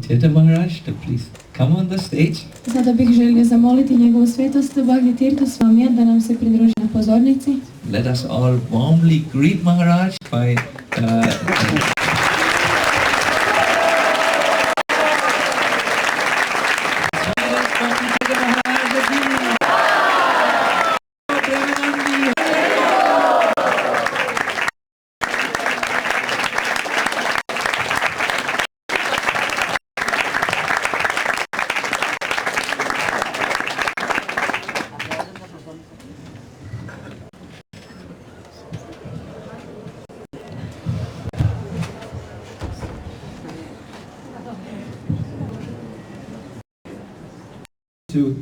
Tirtha Maharaj to please come on the stage. Sada bih želio zamoliti njegovu svetost Bhakti Tirtha Swami da nam se pridruži na pozornici. Let us all warmly greet Maharaj by to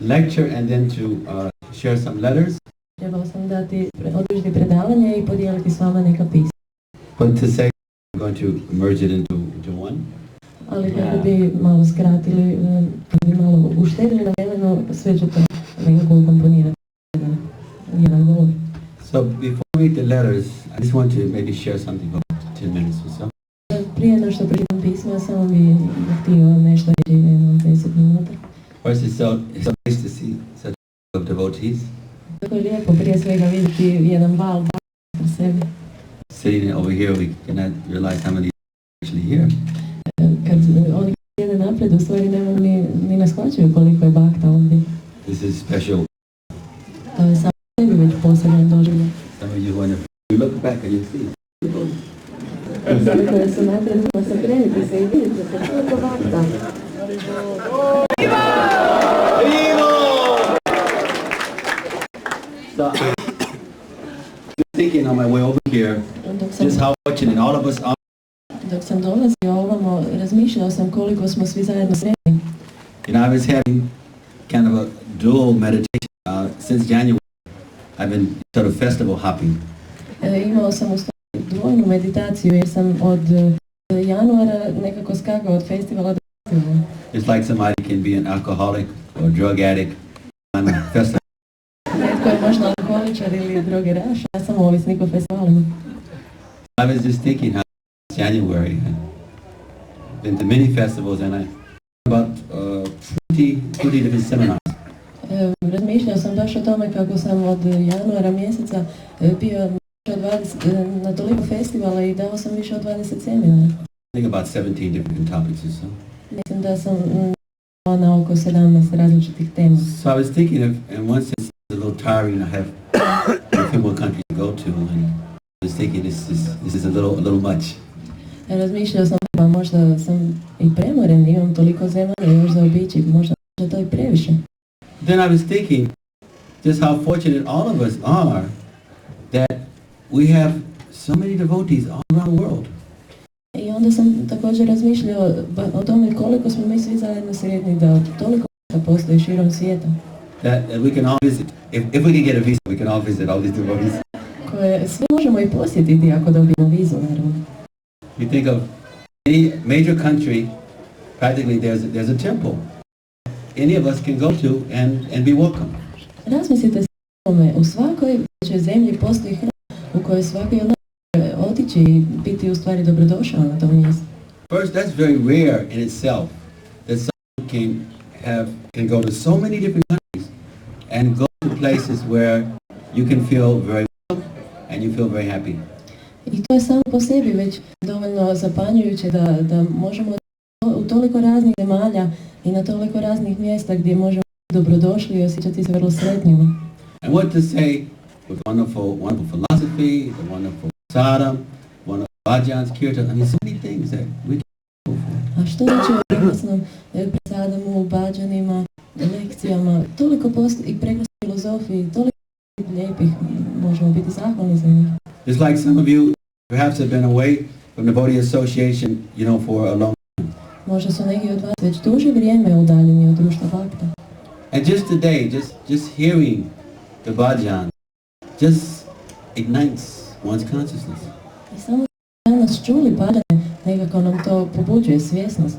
lecture and then to share some letters. Trebao sam održati predavanje i podijeliti s vama neka pisma. But to say, I'm going to merge it into one. Ali kako bi malo skratili, kako bi malo uštedili na vremenu, sve ću to nekako ukomponirati jedan govor. So before I read the letters, I just want to maybe share something for 10 minutes or so. Prije nego što pročitam pisma, samo bi htio nešto reći jedno 10 minuta. First, it's so nice to see such a of devotees. Tako je lijepo prije svega vidjeti jedan val za sebi. Sitting over here, we cannot realize how many are actually here. Kad oni sjede naprijed, u stvari ni ne shvaćaju koliko je bhakta ovdje. This is special. To je samo sebi već poseban doživljaj. Some of you want to look back and you see. Sada koje su naprijed, se krenite se i vidite se koliko bhakta. So, thinking on my way over here, just how fortunate all of us are. Dok sam dolazio ovamo, razmišljao sam koliko smo svi zajedno sretni. You know, I was having kind of a dual meditation since January. I've been sort of festival hopping. Imao sam u stvari dvojnu meditaciju jer sam od januara nekako skakao od festivala do festivala. It's like somebody can be an alcoholic or drug addict on festival. Netko je možda alkoholičar ili drogeraš, ja sam ovisnik o festivalima. I was just thinking how January, I've been to many festivals and I about 20 different seminars. Razmišljao sam baš o tome kako sam od januara mjeseca bio na toliko festivala i dao sam više od 20 seminara. I think about 17 different topics or so. Mislim da sam na oko 17 različitih tema. So I was thinking of, in one sense, it's a little tiring to have a few more countries to go to, and I was thinking this is a little much. Razmišljao sam pa možda sam i premoren, imam toliko zemalja još za obići, možda to i previše. Then I was thinking just how fortunate all of us are that we have so many devotees all around the world. I onda sam također razmišljao o tome koliko smo mi svi zajedno sretni da toliko postoji širom svijeta. That we can all visit. If we can get a visa, we can all visit all these devotees. Koje svi možemo i posjetiti ako dobijemo vizu, naravno. You think of any major country, practically there's a temple. Any of us can go to and be welcome. Razmislite s tome, u svakoj većoj zemlji postoji hram u kojoj svaki od nas može otići i biti u stvari dobrodošao na tom mjestu. First, that's very rare in itself that someone can go to so many different countries and go to places where you can feel very welcome and you feel very happy. I to je samo po sebi već dovoljno zapanjujuće da možemo u toliko raznih zemalja i na toliko raznih mjesta gdje možemo biti dobrodošli i osjećati se vrlo sretnima. And what to say with wonderful philosophy, the wonderful sadam, wonderful bhajans, kirtan, I mean so many things that we can go for. A što reći o prekrasnom presadamu, bhajanima, lekcijama, toliko i prekrasne filozofiji, toliko lijepih, možemo biti zahvalni za njih. It's like some of you perhaps have been away from the Devotee Association, for a long time. Možda su neki od vas već duže vrijeme udaljeni od društva bhakta. And just today, just hearing the bhajan just ignites one's consciousness. I samo danas čuli bhajane, nekako nam to pobuđuje svjesnost.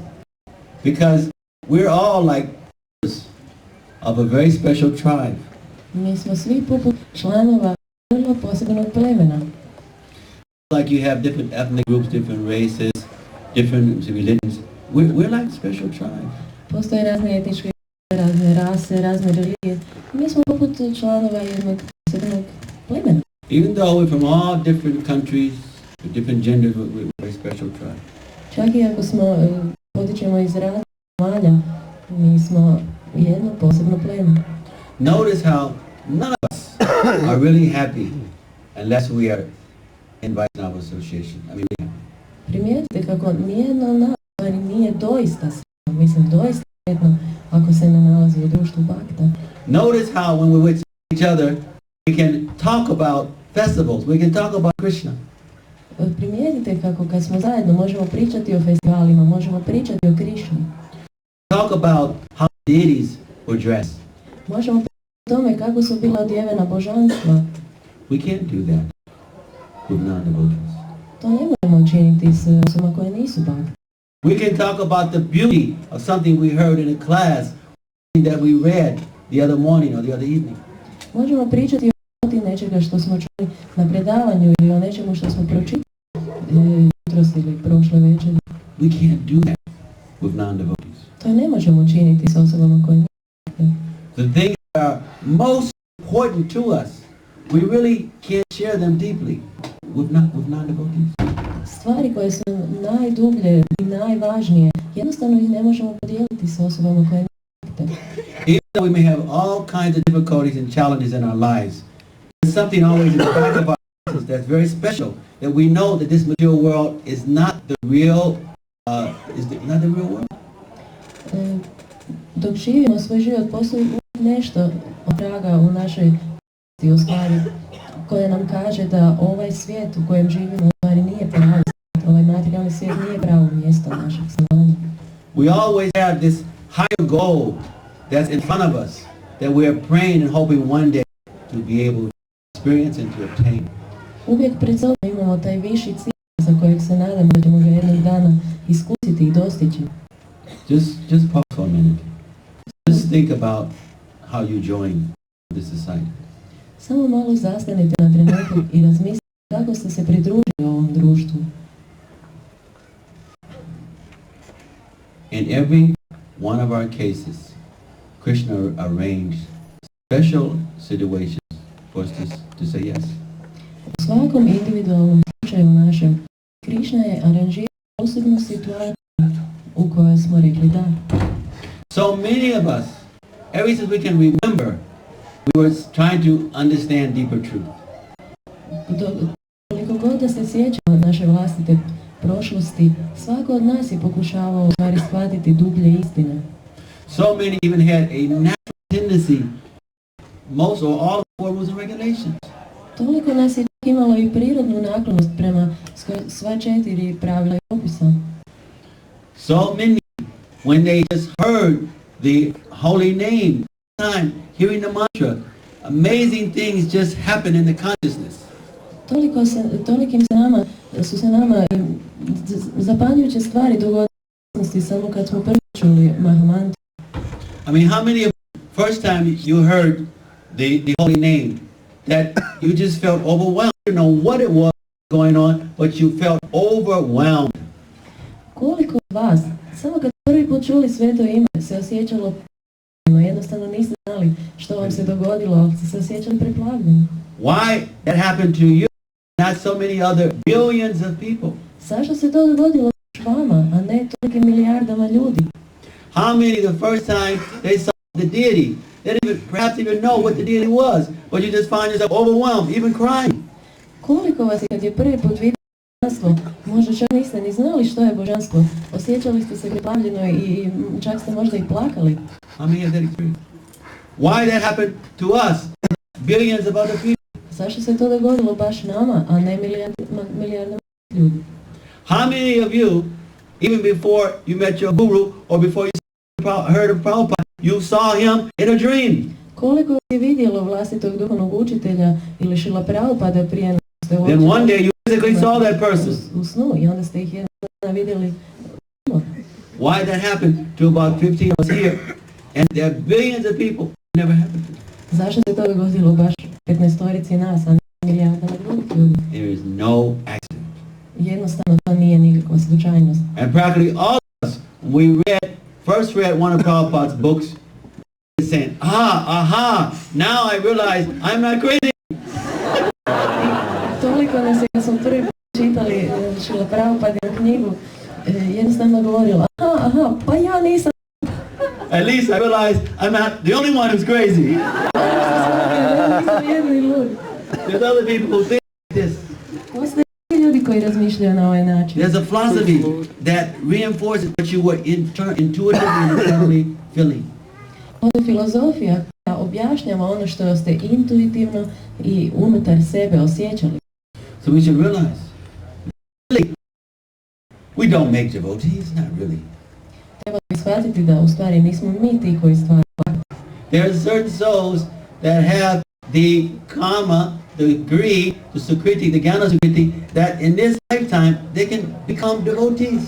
Because we're all like of a very special tribe. Mi smo svi poput članova vrlo posebnog plemena. Like you have different ethnic groups, different races, different religions. We're like special tribe. Postoje razne etničke, razne rase, razne religije. Mi smo poput članova jednog posebnog plemena. Even though we're from all different countries, with different genders, we're a very special tribe. Čak i ako smo potičemo iz raznih zemalja, mi smo jedno posebno pleme. Notice how none of us are really happy unless we are invited in our association. I mean, Primijetite kako nijedno od nas nije doista sretno, mislim doista sretno ako se ne nalazi u društvu bakta. notice how when we're with each other, we can talk about festivals, we can talk about Krishna. Primijetite kako kad smo zajedno možemo pričati o festivalima, možemo pričati o Krišni. Talk about how deities were dressed. Možemo pričati o tome kako su bila odjevena božanstva. We can't do that with non-devotees. To ne možemo učiniti s osobama koje nisu bakti. We can talk about the beauty of something we heard in a class, something that we read the other morning or the other evening. Možemo pričati o nečega što smo čuli na predavanju ili o nečemu što smo pročitali jutros ili prošle večeri. We can't do that with non-devotees. To ne možemo učiniti s osobama koje nisu bakti. The things that are most important to us, we really can't share them deeply with non-devotees. Stvari koje su najdublje i najvažnije, jednostavno ih ne možemo podijeliti s osobama koje nisu bakti. Even though we may have all kinds of difficulties and challenges in our lives, there's something always in the back of our minds that's very special, that we know that this material world is not the real, not the real world. Dok živimo svoj život, postoji nešto od draga u našoj u stvari koje nam kaže da ovaj svijet u kojem živimo u stvari nije pravi svijet, ovaj materijalni svijet nije pravo mjesto našeg stanovanja. We always have this higher goal that's in front of us, that we are praying and hoping one day to be able to experience and to obtain. Uvijek pred sobom imamo taj viši cilj za kojeg se nadamo da ćemo ga jednog dana iskusiti i dostići. Just pause for a minute. Just think about how you join this society. Samo malo zastanite na trenutak i razmislite kako ste se pridružili ovom društvu. In every one of our cases, Krishna arranged special situations for us to say yes. U svakom individualnom slučaju našem, Krišna je aranžirao posebnu situaciju u kojoj smo rekli da. So many of us, ever since we can remember, we were trying to understand deeper truth. Koliko god da se sjećamo naše vlastite prošlosti, svako od nas je pokušavao u stvari shvatiti dublje istine. So many even had a natural tendency, most or all of the rules and regulations. Toliko nas je imalo i prirodnu naklonost prema sva 4 pravila i opisa. So many, when they just heard the holy name, time, hearing the mantra, amazing things just happen in the consciousness. Tolikim su se nama zapanjujuće stvari dogodile samo kad smo prvi čuli Mahamantru. I mean, how many of first time you heard the holy name, that you just felt overwhelmed? You know what it was going on, but you felt overwhelmed. Koliko od vas, samo kad prvi put čuli sveto ime, se osjećalo preplavljeno, jednostavno niste znali što vam se dogodilo, ali ste se osjećali preplavljeno. Why that happened to you, not so many other billions of people? Zašto se to dogodilo s vama, a ne tolikim milijardama ljudi? How many the first time they saw the deity, they didn't perhaps even know what the deity was, but you just find yourself overwhelmed, even crying? Koliko vas je kad je prvi put vidio božanstvo, možda čak niste ni znali što je božanstvo, osjećali ste se preplavljeno i čak ste možda i plakali. How many of that experience? Why that happened to us, billions of other people? Zašto se to dogodilo baš nama, a ne milijardama ljudi? How many of you, even before you met your guru or before you heard of Prabhupada, you saw him in a dream? Koliko je vidjelo vlastitog duhovnog učitelja ili Šrila Prabhupada prije nego ste Then one day you physically saw that person. U snu i onda ste ih jednog dana vidjeli. Why that happened to about 15 of us here, and there are billions of people who never happened to. Zašto se to dogodilo baš 15-torici nas, a ne milijardama drugih ljudi? There is no accident. Jednostavno to nije nikakva slučajnost. And practically all of us we first read one of Prabhupada's books, saying, aha, now I realize I'm not crazy. Toliko nas je, kad smo prvi put čitali Šrila Prabhupadinu knjigu, jednostavno govorila, aha, pa ja nisam. At least I realized I'm not the only one who's crazy. There's other people who think like this. Postoje ljudi koji razmišljaju na ovaj način. There's a philosophy that reinforces what you were intuitively and internally feeling. Ovo je filozofija koja objašnjava ono što ste intuitivno i unutar sebe osjećali. So we should realize, really, we don't make devotees, not really. Treba bi shvatiti da u stvari nismo mi ti koji stvaraju bhakti. There are certain souls that have the karma, the greed, the sukriti, the jnana sukriti, that in this lifetime they can become devotees.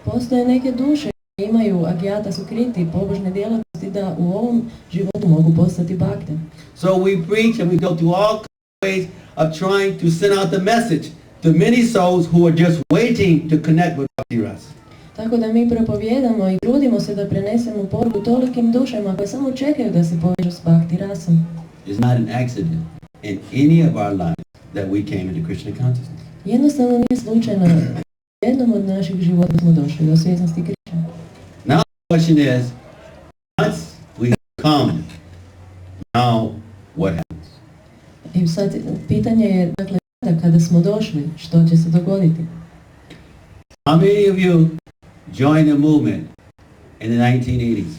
Postoje neke duše koje imaju agyata sukriti, pobožne djelatnosti, da u ovom životu mogu postati bhakte. So we preach and we go through all ways of trying to send out the message to many souls who are just waiting to connect with Bhakti Rasa. Tako da mi propovijedamo i trudimo se da prenesemo poruku tolikim dušama koje samo čekaju da se povežu s Bhakti Rasom. It's not an accident in any of our lives that we came into Krishna consciousness. Jednostavno nije slučajno. U jednom od naših života smo došli do svjesnosti Krishna. Now the question is, once we come, now what happens? I sad pitanje je, dakle, kada smo došli, što će se dogoditi? How many of you joined the movement in the 1980s?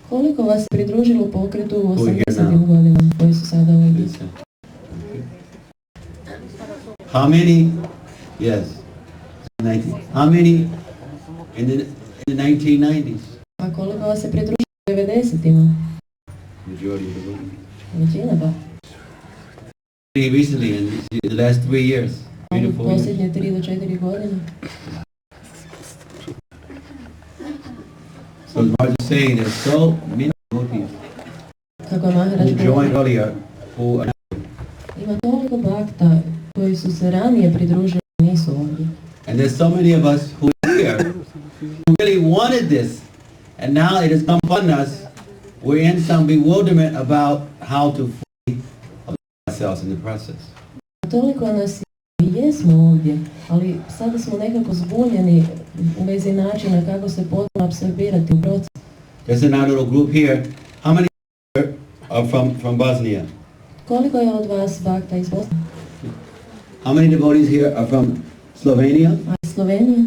Koliko vas se pridružilo pokretu u Who are here 80. godinama koji su sada ovdje? How many? Yes. 19. How many in the 1990s? A koliko vas se pridružilo u 90-ima? Majority of the movement. Većina ba. Recently, in the last 3 years, 3 to 4 years. Posljednje 3 do 4 godine. So as Maharaj is saying, there's so many devotees Kako je Maharaj who joined earlier who are not. ima toliko bhakta koji su se ranije pridružili i nisu ovdje. And there's so many of us who are here who really wanted this, and now it has come upon us. We're in some bewilderment about how to free ourselves in the process. Toliko nas i jesmo ovdje, ali sada smo nekako zbunjeni u vezi načina kako se potpuno apsorbirati u proces. There's in our little group here. How many are from Bosnia? Koliko je od vas bhakta iz Bosne? How many devotees here are from Slovenia? A iz Slovenije?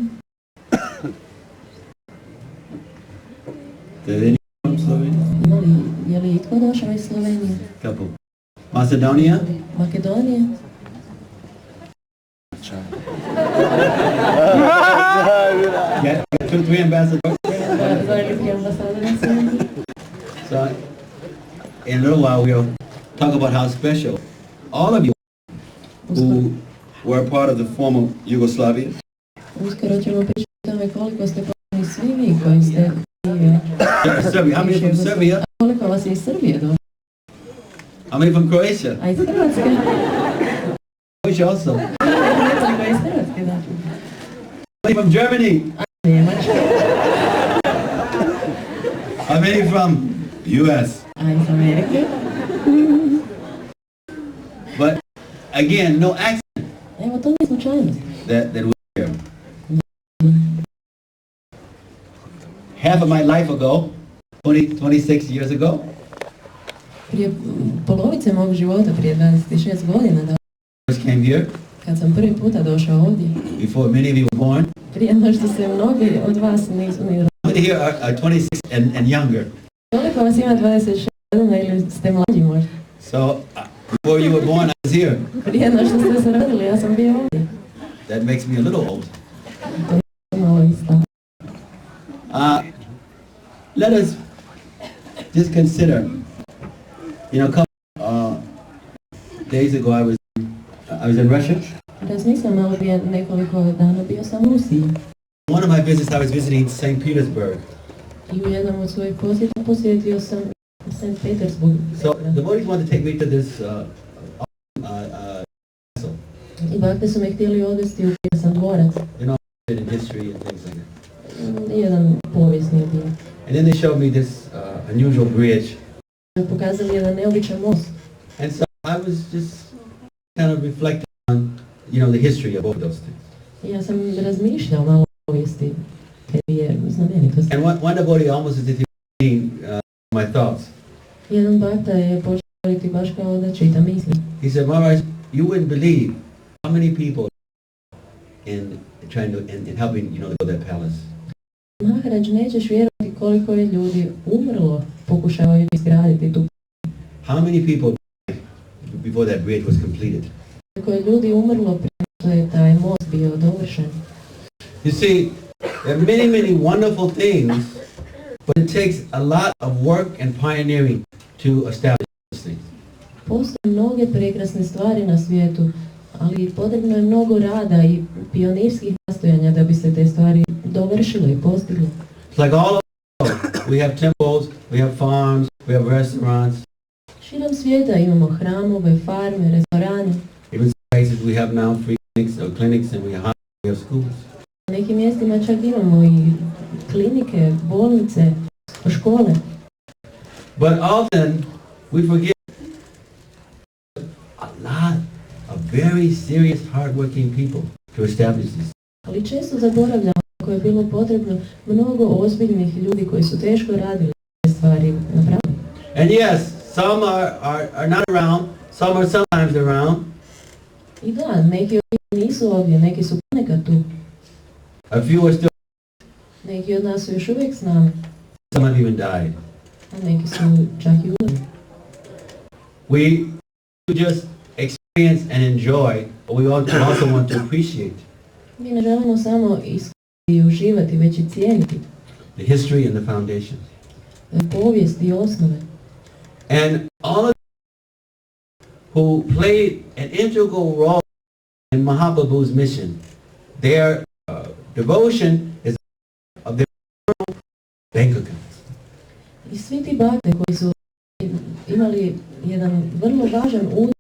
From Slovenia? Je li itko došao iz Slovenije? Couple. Macedonia? Makedonije? Yeah, 2, 3 ambassadors. Veliki ambasadori su ovdje. So, in a little while we'll talk about how special all of you who were part of the former Yugoslavia. Uskoro ćemo pričati o tome koliko ste potrebni svi vi koji ste Serbia. How many from Serbia? koliko vas je iz Srbije došlo? How many from Croatia? A iz Hrvatske? Croatia also. Nekoliko iz Hrvatske, da. How many from Germany? A Njemačke? How many from US? A iz Amerike? But again, no accident Evo, to nije slučajnost. that we're here. Half of my life ago, 26 years ago, Prije polovice mog života, prije 26 godina, da, first came here, kad sam prvi puta došao ovdje, before many of you were born. prije nego što se mnogi od vas nisu ni How many here are 26 and younger? Koliko vas ima 26 godina ili ste mlađi možda? So, before you were born, I was here. Prije nego što ste se rodili, ja sam bio ovdje. That makes me a little old. To je malo isto. Let us just consider, a couple days ago I was in Russia. Razmislim malo prije nekoliko dana, bio sam u Rusiji. One of my visits I was visiting St. Petersburg. I u jednom od svojih posjeta posjetio sam St. Petersburg. So the devotees wanted to take me to this castle. I bakte su me htjeli odvesti u sam dvorac. In history and things like that. jedan povijesni objekt. And then they showed me this unusual bridge. Pokazali jedan neobičan most. And so I was just kind of reflecting on, the history of both those things. Ja sam razmišljao malo o povijesti te dvije znamenitosti. And one devotee almost as if he was reading my thoughts. Jedan bhakta je počeo govoriti baš kao da čita misli. He said, Maharaj, you wouldn't believe how many people in helping, to build that palace. Maharaj, nećeš vjerovati koliko je ljudi umrlo pokušavajući izgraditi tu. How many people died before that bridge was completed? Koliko je ljudi umrlo prije što je taj most bio dovršen. You see, there are many, many wonderful things, but it takes a lot of work and pioneering to establish those things. Postoje mnoge prekrasne stvari na svijetu, ali potrebno je mnogo rada i pionirskih nastojanja da bi se te stvari dovršile i postigle. It's like all over. We have temples, we have farms, we have restaurants. Širom svijeta imamo hramove, farme, restorane. Even some places we have now free clinics and we have schools. Na nekim mjestima čak imamo i klinike, bolnice, škole. But often we forget a lot of very serious, hard-working people to establish this. Ali često zaboravljamo kako je bilo potrebno mnogo ozbiljnih ljudi koji su teško radili te stvari napraviti. And yes, some are not around, some are sometimes around. I da, neki od njih nisu ovdje, neki su ponekad tu. A few are still, Neki od nas su još uvijek s nama, some have even died. a neki su čak i umrli. We just experience and enjoy, but we also want to appreciate Mi ne želimo samo iskusiti i uživati, već i cijeniti the history and the foundation. povijest i osnove. And all of who played an integral role in Mahaprabhu's mission, their devotion is of their bank accounts. I svi ti bhakte koji su imali jedan vrlo važan udio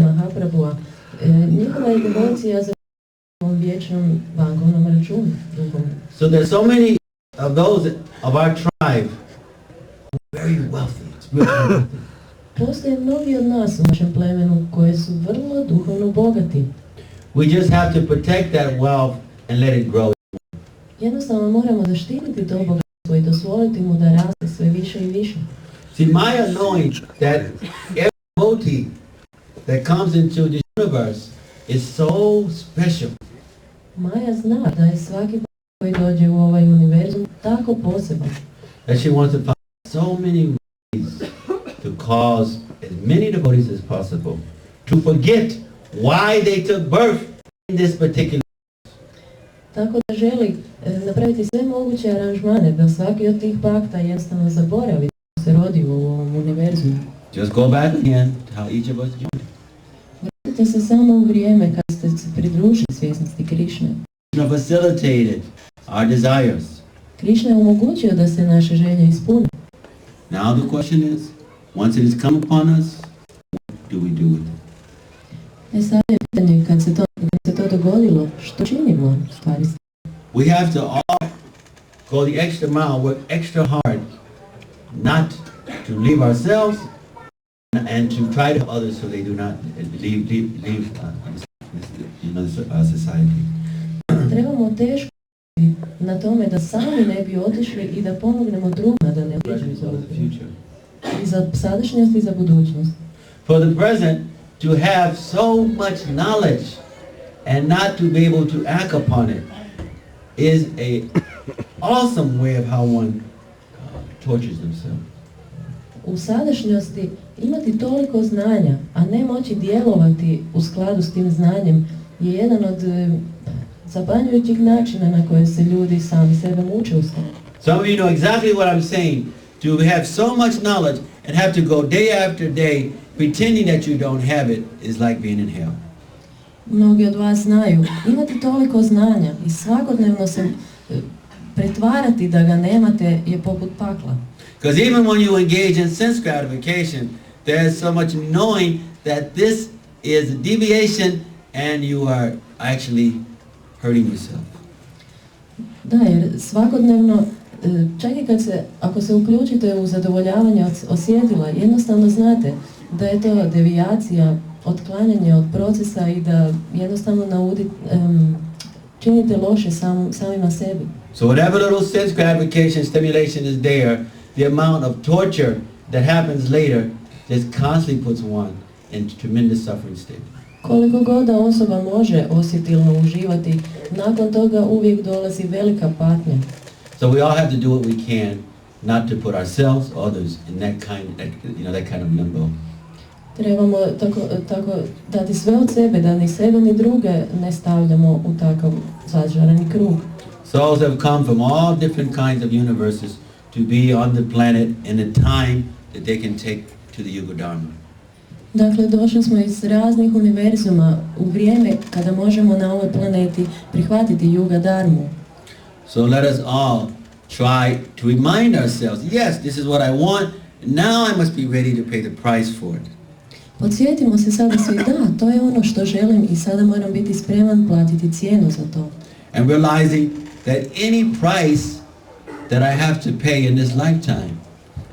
Mahaprabhua, njihova je devocija za ovom vječnom bankovnom računu. So there's so many of those of our tribe who are very wealthy, spiritually wealthy. Postoje mnogi od nas u našem plemenu koji su vrlo duhovno bogati. We just have to protect that wealth and let it grow. Jednostavno moramo zaštititi to bogatstvo i dozvoliti mu da raste sve više i više. See, Maya knowing that every devotee that comes into the universe is so special. Maja zna da je svaki koji dođe u ovaj univerzum tako poseban. That she wants to find so many ways to cause as many devotees as possible to forget why they took birth in this particular. Tako da želi napraviti sve moguće aranžmane da svaki od tih bhakta jednostavno zaboravi da se rodio u ovom univerzumu. Just go back again to how each of us joined. Vratite se samo u vrijeme kad ste se pridružili svjesnosti Krišne. Krishna facilitated our desires. Krišna je omogućio da se naše želje ispune. Now the question is, once it has come upon us, what do we do with it? Sad je pitanje kad se to dogodilo, što činimo u stvari? We have to all go the extra mile, work extra hard, not to leave ourselves and to try to help others so they do not leave society. Trebamo teško na tome da sami ne bi otišli i da pomognemo drugima da ne otiđu iz ovog i za sadašnjost i za budućnost. For the present, to have so much knowledge and not to be able to act upon it is a awesome way of how one tortures themselves. U sadašnjosti imati toliko znanja, a ne moći djelovati u skladu s tim znanjem je jedan od zapanjujućih načina na koje se ljudi sami sebe muče u stvari. Some of you know exactly what I'm saying. To have so much knowledge and have to go day after day pretending that you don't have it is like being in hell. Mnogi od vas znaju, imati toliko znanja i svakodnevno se pretvarati da ga nemate je poput pakla. Because even when you engage in sense gratification, there is so much knowing that this is a deviation and you are actually hurting yourself. Da, jer svakodnevno, čak i ako se uključite u zadovoljavanje osjetila, jednostavno znate da je to devijacija, otklanjanje od procesa i da jednostavno činite loše samima sebi. So whatever little sense gratification, stimulation is there, the amount of torture that happens later just constantly puts one in tremendous suffering state. Koliko god da osoba može osjetilno uživati, nakon toga uvijek dolazi velika patnja. So we all have to do what we can not to put ourselves or others in that kind of limbo. Trebamo tako dati sve od sebe, da ni sebe ni druge ne stavljamo u takav začarani krug. Souls have come from all different kinds of universes to be on the planet in a time that they can take to the Yuga Dharma. Dakle, došli smo iz raznih univerzuma u vrijeme kada možemo na ovoj planeti prihvatiti Yuga Dharmu. So let us all try to remind ourselves, yes, this is what I want, now I must be ready to pay the price for it. Podsjetimo se sada svi, da, to je ono što želim i sada moram biti spreman platiti cijenu za to. And realizing that any price that I have to pay in this lifetime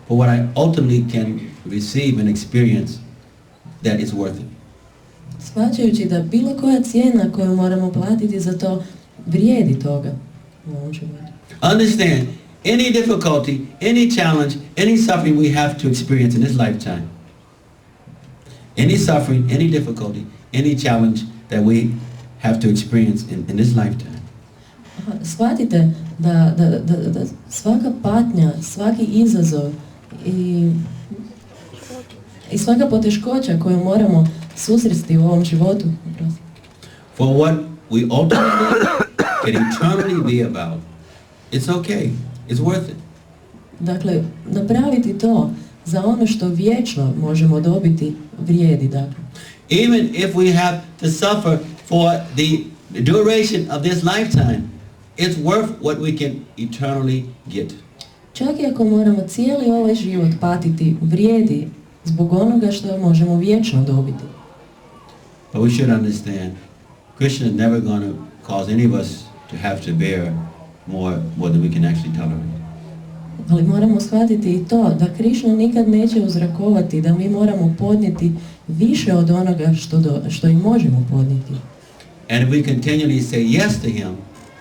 for what I ultimately can receive and experience, that is worth it. Shvaćajući da bilo koja cijena koju moramo platiti za to vrijedi toga u ovom životu. Understand, any difficulty, any challenge, any suffering we have to experience in this lifetime, any suffering, any difficulty, any challenge that we have to experience in this lifetime. Shvatite da svaka patnja, svaki izazov i svaka poteškoća koju moramo susresti u ovom životu, for what we ultimately can eternally be about, it's okay, it's worth it. Dakle, napraviti to za ono što vječno možemo dobiti vrijedi, dakle. Even if we have to suffer for the duration of this lifetime, it's worth what we can eternally get. Čak i ako moramo cijeli ovaj život patiti, vrijedi zbog onoga što možemo vječno dobiti. But we should understand, Krishna is never going to cause any of us to have to bear more than we can actually tolerate. Ali moramo shvatiti i to da Krišna nikad neće uzrakovati da mi moramo podnijeti više od onoga što i možemo podnijeti. And if we continually say yes to him,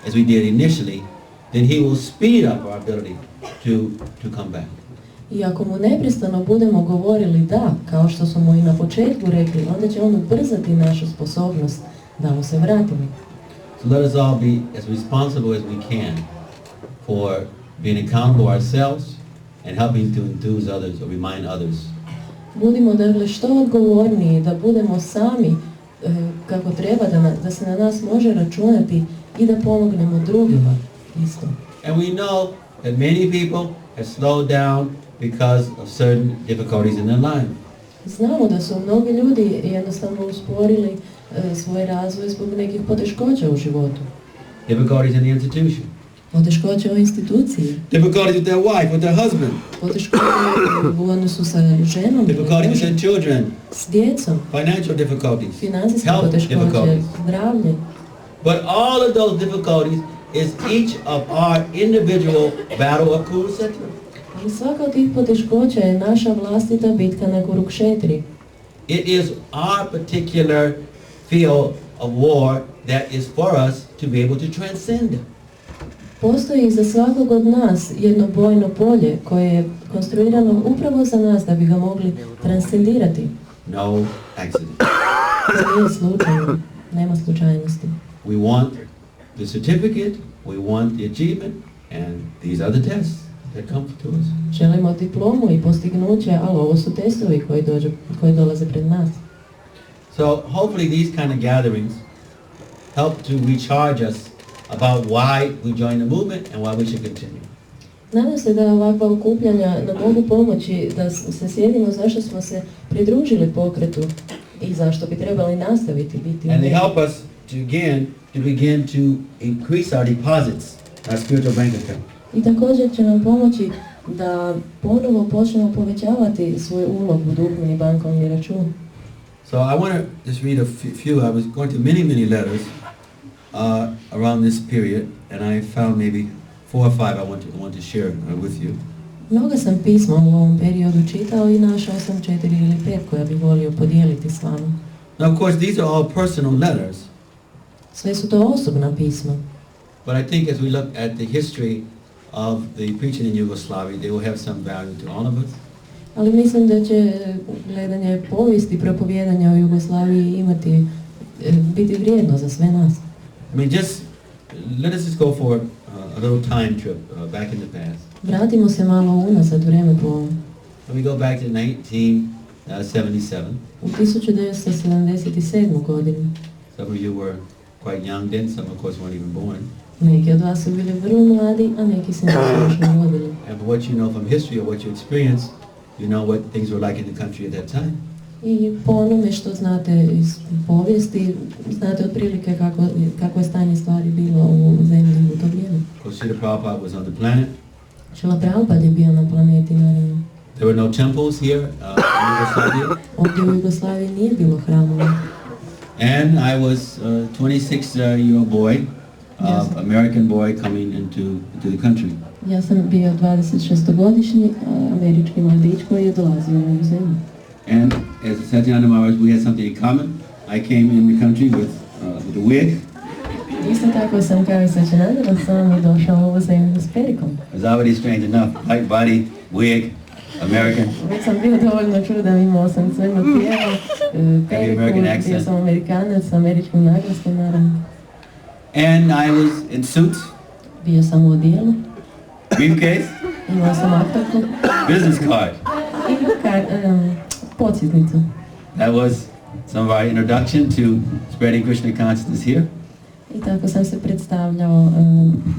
as we did initially, then he will speed up our ability to come back. I ako mu neprestano budemo govorili da, kao što smo mu i na početku rekli, onda će on ubrzati našu sposobnost da mu se vratimo. So let us all be as responsible as we can for being accountable ourselves and helping to enthuse others or remind others. Budimo dakle što odgovorniji, da budemo sami kako treba, da se na nas može računati i da pomognemo drugima isto. And we know that many people have slowed down because of certain difficulties in their life. Znamo da su mnogi ljudi jednostavno usporili svoj razvoj zbog nekih poteškoća u životu. Difficulties in the institution. Poteškoće u instituciji. Difficulties with their wife, with their husband. Poteškoće u odnosu sa ženom. Difficulties with their children. S djecom. Financial difficulties. Financijske Health poteškoće. difficulties. Zdravlje. But all of those difficulties is each of our individual battle of Kurukshetra. Ali svaka od tih poteškoća je naša vlastita bitka na Kurukšetri. It is our particular field of war that is for us to be able to transcend. Postoji za svakog od nas jedno bojno polje koje je konstruirano upravo za nas da bi ga mogli transcendirati. No accident. To nije slučajno, nema slučajnosti. We want the certificate, we want the achievement, and these are the tests that come to us. Želimo diplomu i postignuće, ali ovo su testovi koji dolaze pred nas. So hopefully these kind of gatherings help to recharge us about why we join the movement and why we should continue. Nadam se da ovakva okupljanja nam mogu pomoći da se sjedimo zašto smo se pridružili pokretu i zašto bi trebali nastaviti biti. And they help us to begin to increase our deposits, our spiritual bank account. I također će nam pomoći da ponovo počnemo povećavati svoj ulog u duhovni bankovni račun. So I want to just read a few. I was going to many letters, around this period, and I found maybe 4 or 5 I want to share with you. Mnogo sam pisma u ovom periodu čitao i našao sam 4 ili 5 koja bih volio podijeliti s vama. Now, of course, these are all personal letters, Sve su to osobna pisma. but I think as we look at the history of the preaching in Yugoslavia, they will have some value to all of us. Ali mislim da će gledanje povijesti propovijedanja o Jugoslaviji biti vrijedno za sve nas. I mean, let us just go for a little time trip back in the past. Vratimo se malo unazad vreme po ovom. Let me go back to 1977. U 1977. godinu. Some of you were quite young then, some of course weren't even born. Neki od vas su bili vrlo mladi, a neki se nisu još ni rodili. And from what you know from history or what you experienced, you know what things were like in the country at that time. I po onome što znate iz povijesti, znate otprilike kako je stanje stvari bilo u zemlji u to vrijeme. Of course, Srila Prabhupada was on the planet. Srila Prabhupada je bio na planeti, naravno. There were no temples here in Yugoslavia. Ovdje u Jugoslaviji nije bilo hramova. And I was a 26-year-old boy, American boy coming into the country. Ja sam bio 26-godišnji američki mladić koji je dolazio u ovu zemlju. And as Satyananda Maharaj, we had something in common. I came in the country with a wig. Isto tako sam kao i Satyananda Swami došao u ovu zemlju s perikom. I was already strange enough, light body, wig, American. Već sam bio dovoljno čudan, imao sam crno tijelo, periku, bio sam Amerikanac s američkim naglaskom, naravno. And I was in suit, Bio sam u odijelu, briefcase, imao sam aktorku business card. i podsjetnicu. That was some of our introduction to spreading Krishna consciousness here. I tako sam se predstavljao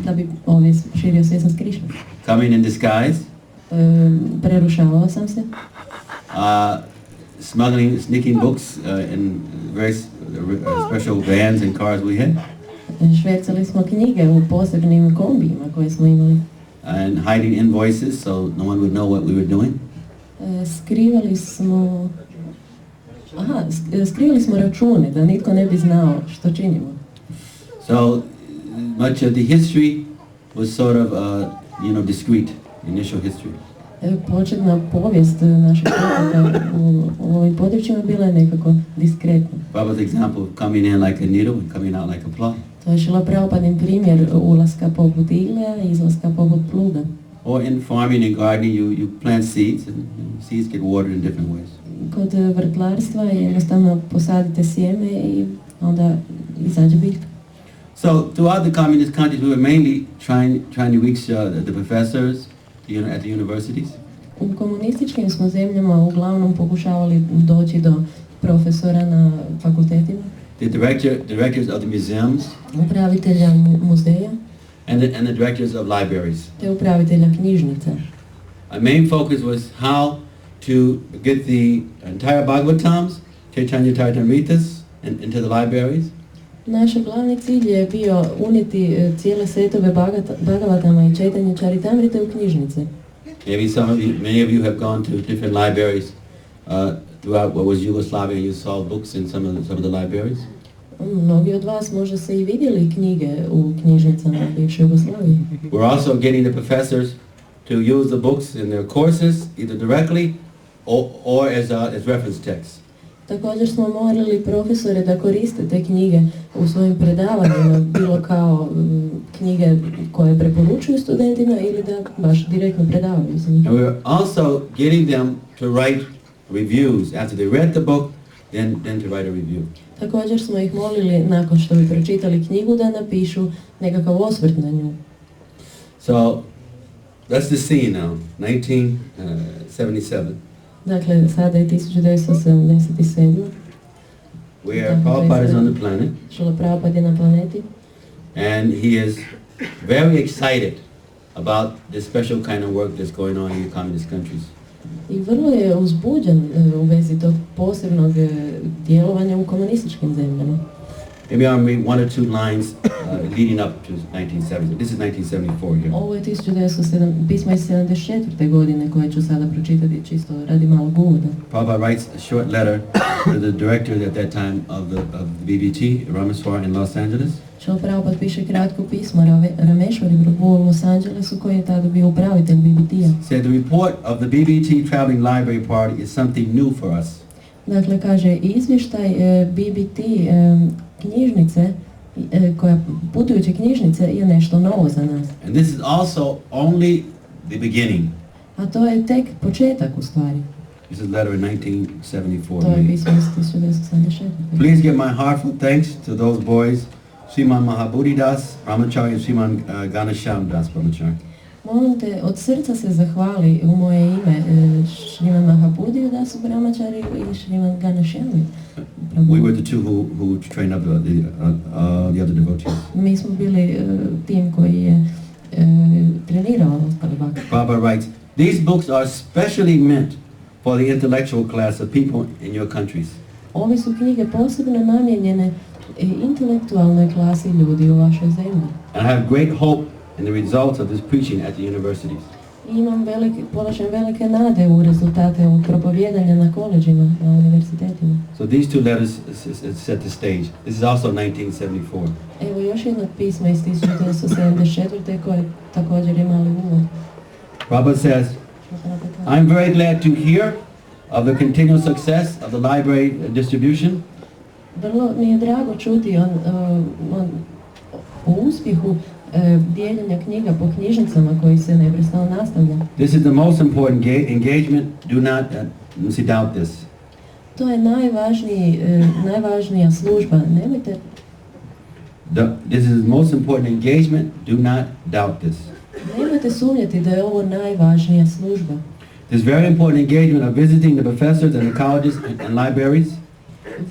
da bi ovdje širio svjesnost Krišne. Coming in disguise. Prerušavao sam se. Sneaking books in very special vans and cars we had. Švercali smo knjige u posebnim kombijima koje smo imali. And hiding invoices so no one would know what we were doing. Skrivali smo račune da nitko ne bi znao što činimo. So much of the history was sort of discreet, initial history. Početna povijest našeg pokreta u ovim područjima bila je nekako diskretna. Prabhupada's example of coming in like a needle and coming out like a plow. To je Srila Prabhupadin primjer ulaska poput igle, a izlaska poput pluga. Or in farming and gardening, you plant seeds and seeds get watered in different ways. Kod vrtlarstva jednostavno posadite sjeme i onda izađe biljka. So throughout the communist countries, we were mainly trying to reach the professors at the universities. U komunističkim smo zemljama uglavnom pokušavali doći do profesora na fakultetima. The directors of the museums. Upravitelja muzeja. And the directors of libraries. Te upravitelja knjižnica. Our main focus was how to get the entire Bhagavatams, Chaitanya Charitamritas, into the libraries. Naš glavni cilj je bio unijeti cijele setove Bhagavatama i Chaitanya Charitamrite u knjižnice. Many of you have gone to different libraries throughout what was Yugoslavia. You saw books in some of the libraries. Mnogi od vas možda se i vidjeli knjige u knjižnicama bivše Jugoslavije. We're also getting the professors to use the books in their courses either directly or as reference texts. Također smo morali profesore da koriste te knjige u svojim predavanjima, bilo kao knjige koje preporučuju studentima ili da baš direktno predavaju za njih. And we're also getting them to write reviews after they read the book, then to write a review. Također smo ih molili nakon što bi pročitali knjigu da napišu nekakav osvrt na nju. So that's the scene now, 1977. Dakle, sada je 1977. Where Prabhupada is on the planet. Srila Prabhupada je na planeti. And he is very excited about this special kind of work that's going on in the communist countries. I vrlo je uzbuđen u vezi tog posebnog djelovanja u komunističkim zemljama. Maybe I'll read one or two lines leading up to 1970. This is 1974 here. Ovo je pismo iz 74. godine koje ću sada pročitati čisto radi malog uvoda. Prabhupada writes a short letter to the director at that time of the BBT, Rameswar in Los Angeles. Šrila Prabhupada piše kratko pismo Rameshwari Prabhu u Los Angelesu koji je tada bio upravitelj BBT-a. Said the report of the BBT Traveling Library Party is something new for us. Dakle, kaže, izvještaj BBT knjižnice, putujuće knjižnice je nešto novo za nas. And this is also only the beginning. A to je tek početak u stvari. This is a letter in 1974. To je pismo iz 1974. Please give my heartfelt thanks to those boys, Sriman Mahabodhi Das Brahmachari and Sriman Ganesham Das Brahmachari. Molim te, od srca se zahvali u moje ime Sriman Mahabodhi Das Brahmachari i Sriman Ganesham. We were the two who trained up the other devotees. Mi smo bili tim koji je trenirao ostale bhakti. Prabhupada writes, these books are specially meant for the intellectual class of people in your countries. Ove su knjige posebno namijenjene intelektualnoj klasi ljudi u vašoj zemlji. And I have great hope in the results of this preaching at the universities. Polažem velike nade u rezultate ovog propovijedanja na koleđima, na univerzitetima. So these two letters set the stage. This is also 1974. Evo još jednog pisma iz 1974. koje također je mali uvod. Prabhupada says, I'm very glad to hear of the continual success of the library distribution. Vrlo mi je drago čuti o uspjehu dijeljenja knjiga po knjižnicama koji se neprestano nastavlja. This is the most important engagement. Do not doubt this. To je najvažnija služba. Nemojte. This is the most important engagement. Do not doubt this. Nemojte sumnjati da je ovo najvažnija služba. This very important engagement of visiting the professors and the colleges and libraries.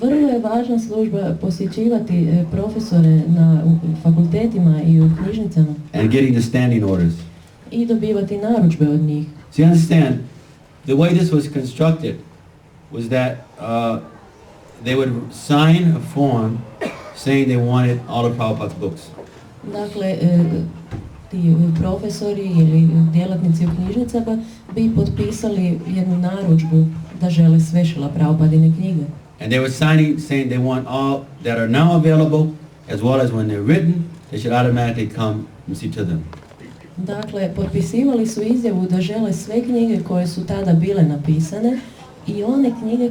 Vrlo je važna služba posjećivati profesore na fakultetima i u knjižnicama. And getting the standing orders. I dobivati narudžbe od njih. So you understand, the way this was constructed was that they would sign a form saying they wanted all of Prabhupada's books. Dakle, ti profesori ili djelatnici u knjižnicama bi potpisali jednu narudžbu da žele sve Šrila Prabhupadine knjige. And they were signing saying they want all that are now available, as well as when they're written, they should automatically come and see to them. Dakle, potpisivali su izjavu da žele sve knjige koje su tada bile napisane i one knjige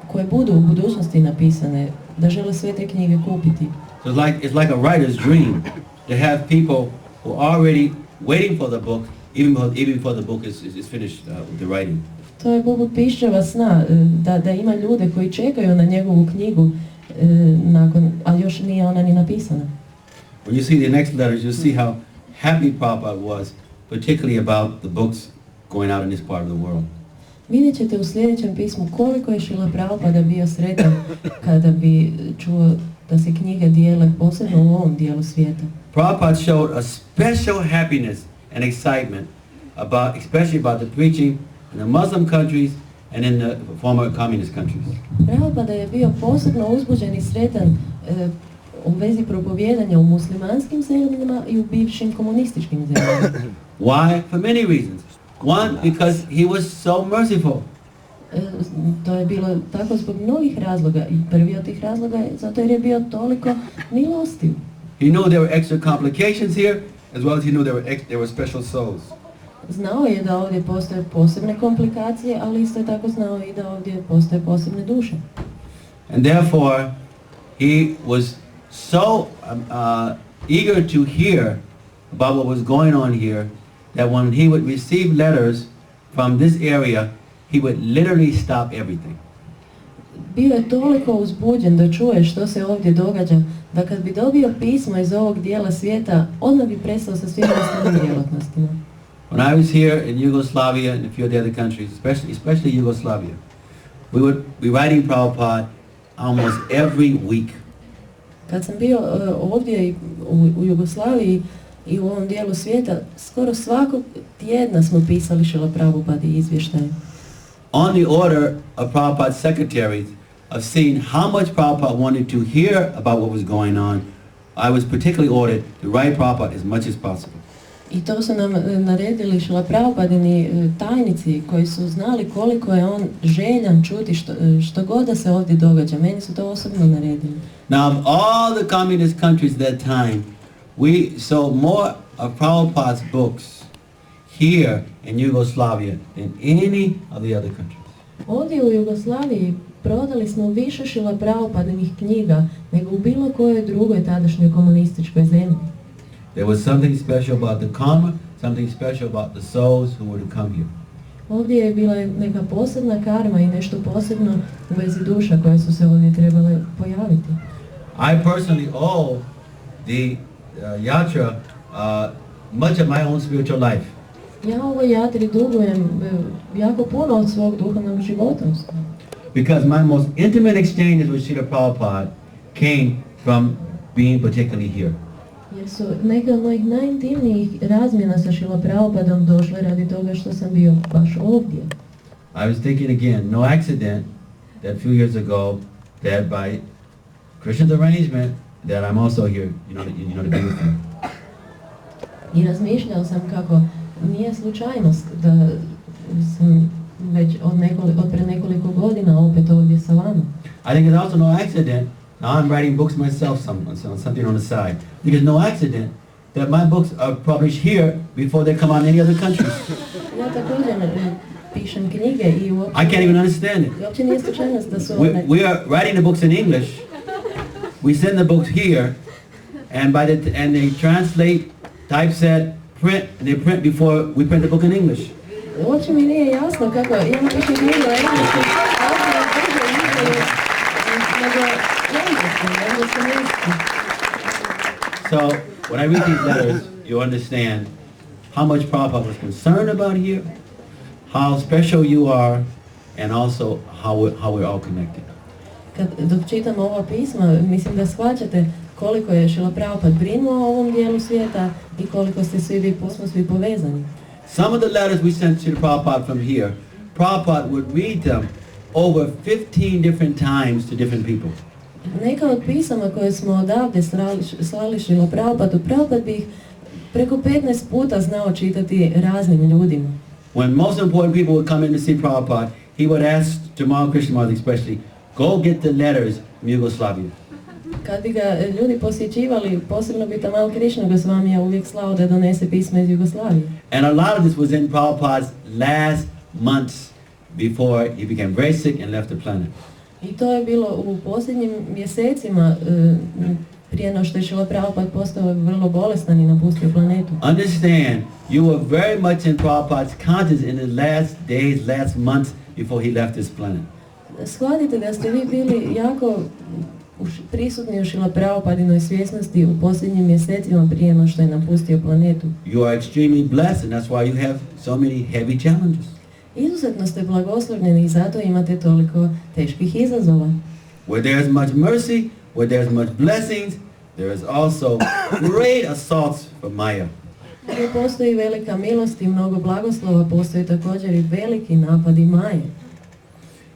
koje budu u budućnosti napisane, da žele sve te knjige kupiti. So it's like a writer's dream to have people who are already waiting for the book, even before the book is finished with the writing. To je poput piščeva sna, da ima ljude koji čekaju na njegovu knjigu, ali još nije ona ni napisana. When you see the next letters, you'll see how happy Prabhupada was, particularly about the books going out in this part of the world. Vidjet ćete u sljedećem pismu koliko je Šrila Prabhupada bio sretan kada bi čuo da se knjige dijele posebno u ovom dijelu svijeta. Prabhupada showed a special happiness and excitement especially about the preaching in the Muslim countries and in the former communist countries. Prabhupada je bio posebno uzbuđen i sretan u vezi propovijedanja u muslimanskim zemljama i u bivšim komunističkim zemljama. Why? For many reasons. One, because he was so merciful. To je bilo tako zbog mnogih razloga i prvi od tih razloga je zato jer je bio toliko milostiv. He knew there were extra complications here, as well as he knew there were special souls. Znao je da ovdje postoje posebne komplikacije, ali isto je tako znao i da ovdje postoje posebne duše. And therefore, he was so eager to hear about what was going on here that when he would receive letters from this area, he would literally stop everything. Bio je toliko uzbuđen da čuje što se ovdje događa, da kad bi dobio pismo iz ovog dijela svijeta, odmah bi prestao sa svim ostalim djelatnostima. When I was here in Yugoslavia and a few of the other countries, especially Yugoslavia, we would be writing Prabhupada almost every week. Kad sam bio ovdje u Jugoslaviji i u ovom dijelu svijeta, skoro svakog tjedna smo pisali Šrila Prabhupadi izvještaje. On the order of Prabhupada's secretaries of seeing how much Prabhupada wanted to hear about what was going on, I was particularly ordered to write Prabhupada as much as possible. I to su nam naredili Šrila Prabhupadini tajnici koji su znali koliko je on željan čuti što god da se ovdje događa. Meni su to osobno naredili. Now, of all the communist countries at that time, we sold more of Prabhupada's books here in Yugoslavia than any of the other countries. Ovdje u Jugoslaviji prodali smo više Šrila Prabhupadinih knjiga nego u bilo kojoj drugoj tadašnjoj komunističkoj zemlji. There was something special about the karma, something special about the souls who were to come here. Ovdje je bila neka posebna karma i nešto posebno u vezi duša koje su se ovdje trebale pojaviti. I personally owe the yatra much of my own spiritual life. Ja ovoj jatri dugujem jako puno od svog duhovnog života. Because my most intimate exchanges with Srila Prabhupada came from being particularly here. Jer su neke od mojih najintimnijih razmjena sa Šrila Prabhupadom došle radi toga što sam bio baš ovdje. I was thinking again, no accident that a few years ago that by Krishna's arrangement that I'm also here, to be with him. I razmišljao sam kako nije slučajnost da sam već od pre nekoliko godina opet ovdje sa vama. I think it's also no accident. Now I'm writing books myself, something on the side. I think it's no accident that my books are published here before they come out in any other countries. Ja također pišem knjige i uopće... I can't even understand it. I uopće nije slučajnost da su We are writing the books in English. We send the books here, and and they translate, typeset, print, and they print before we print the book in English. Uopće mi nije jasno kako ja napišem knjigu u engleskom, So, when I read these letters, you understand how much Prabhupada was concerned about here, how special you are, and also how we're all connected. Dok čitam ova pisma, mislim da shvaćate koliko je Šrila Prabhupada brinuo o ovom dijelu svijeta i koliko ste svi povezani. Some of the letters we sent to Prabhupada from here, Prabhupada would read them over 15 different times to different people. Neka od pisama koje smo odavde slali Šrila Prabhupadu, Prabhupada bi ih preko 15 puta znao čitati raznim ljudima. When most important people would come in to see Prabhupada, he would ask Tamal Krishnamurti especially, go get the letters from Yugoslavia. Kad bi ga ljudi posjećivali, posebno bi Tamal Krishnamurti Swami uvijek slao da donese pisma iz Jugoslavije. And a lot of this was in Prabhupada's last months before he became very sick and left the planet. I to je bilo u posljednjim mjesecima prije no što je Šrila Prabhupada postao vrlo bolestan i napustio planetu. Understand, you were very much in Prabhupada's conscience in the last days, last months before he left this planet. Shvatite da ste vi bili jako prisutni u Šrila Prabhupadinoj svjesnosti u posljednjim mjesecima prije no što je napustio planetu. You are extremely blessed and that's why you have so many heavy challenges. Izuzetno ste blagoslovljeni i zato imate toliko teških izazova. Where there is much mercy, where there is much blessings, there is also great assaults from Maya. Gdje postoji velika milost i mnogo blagoslova, postoji također i veliki napadi Maje.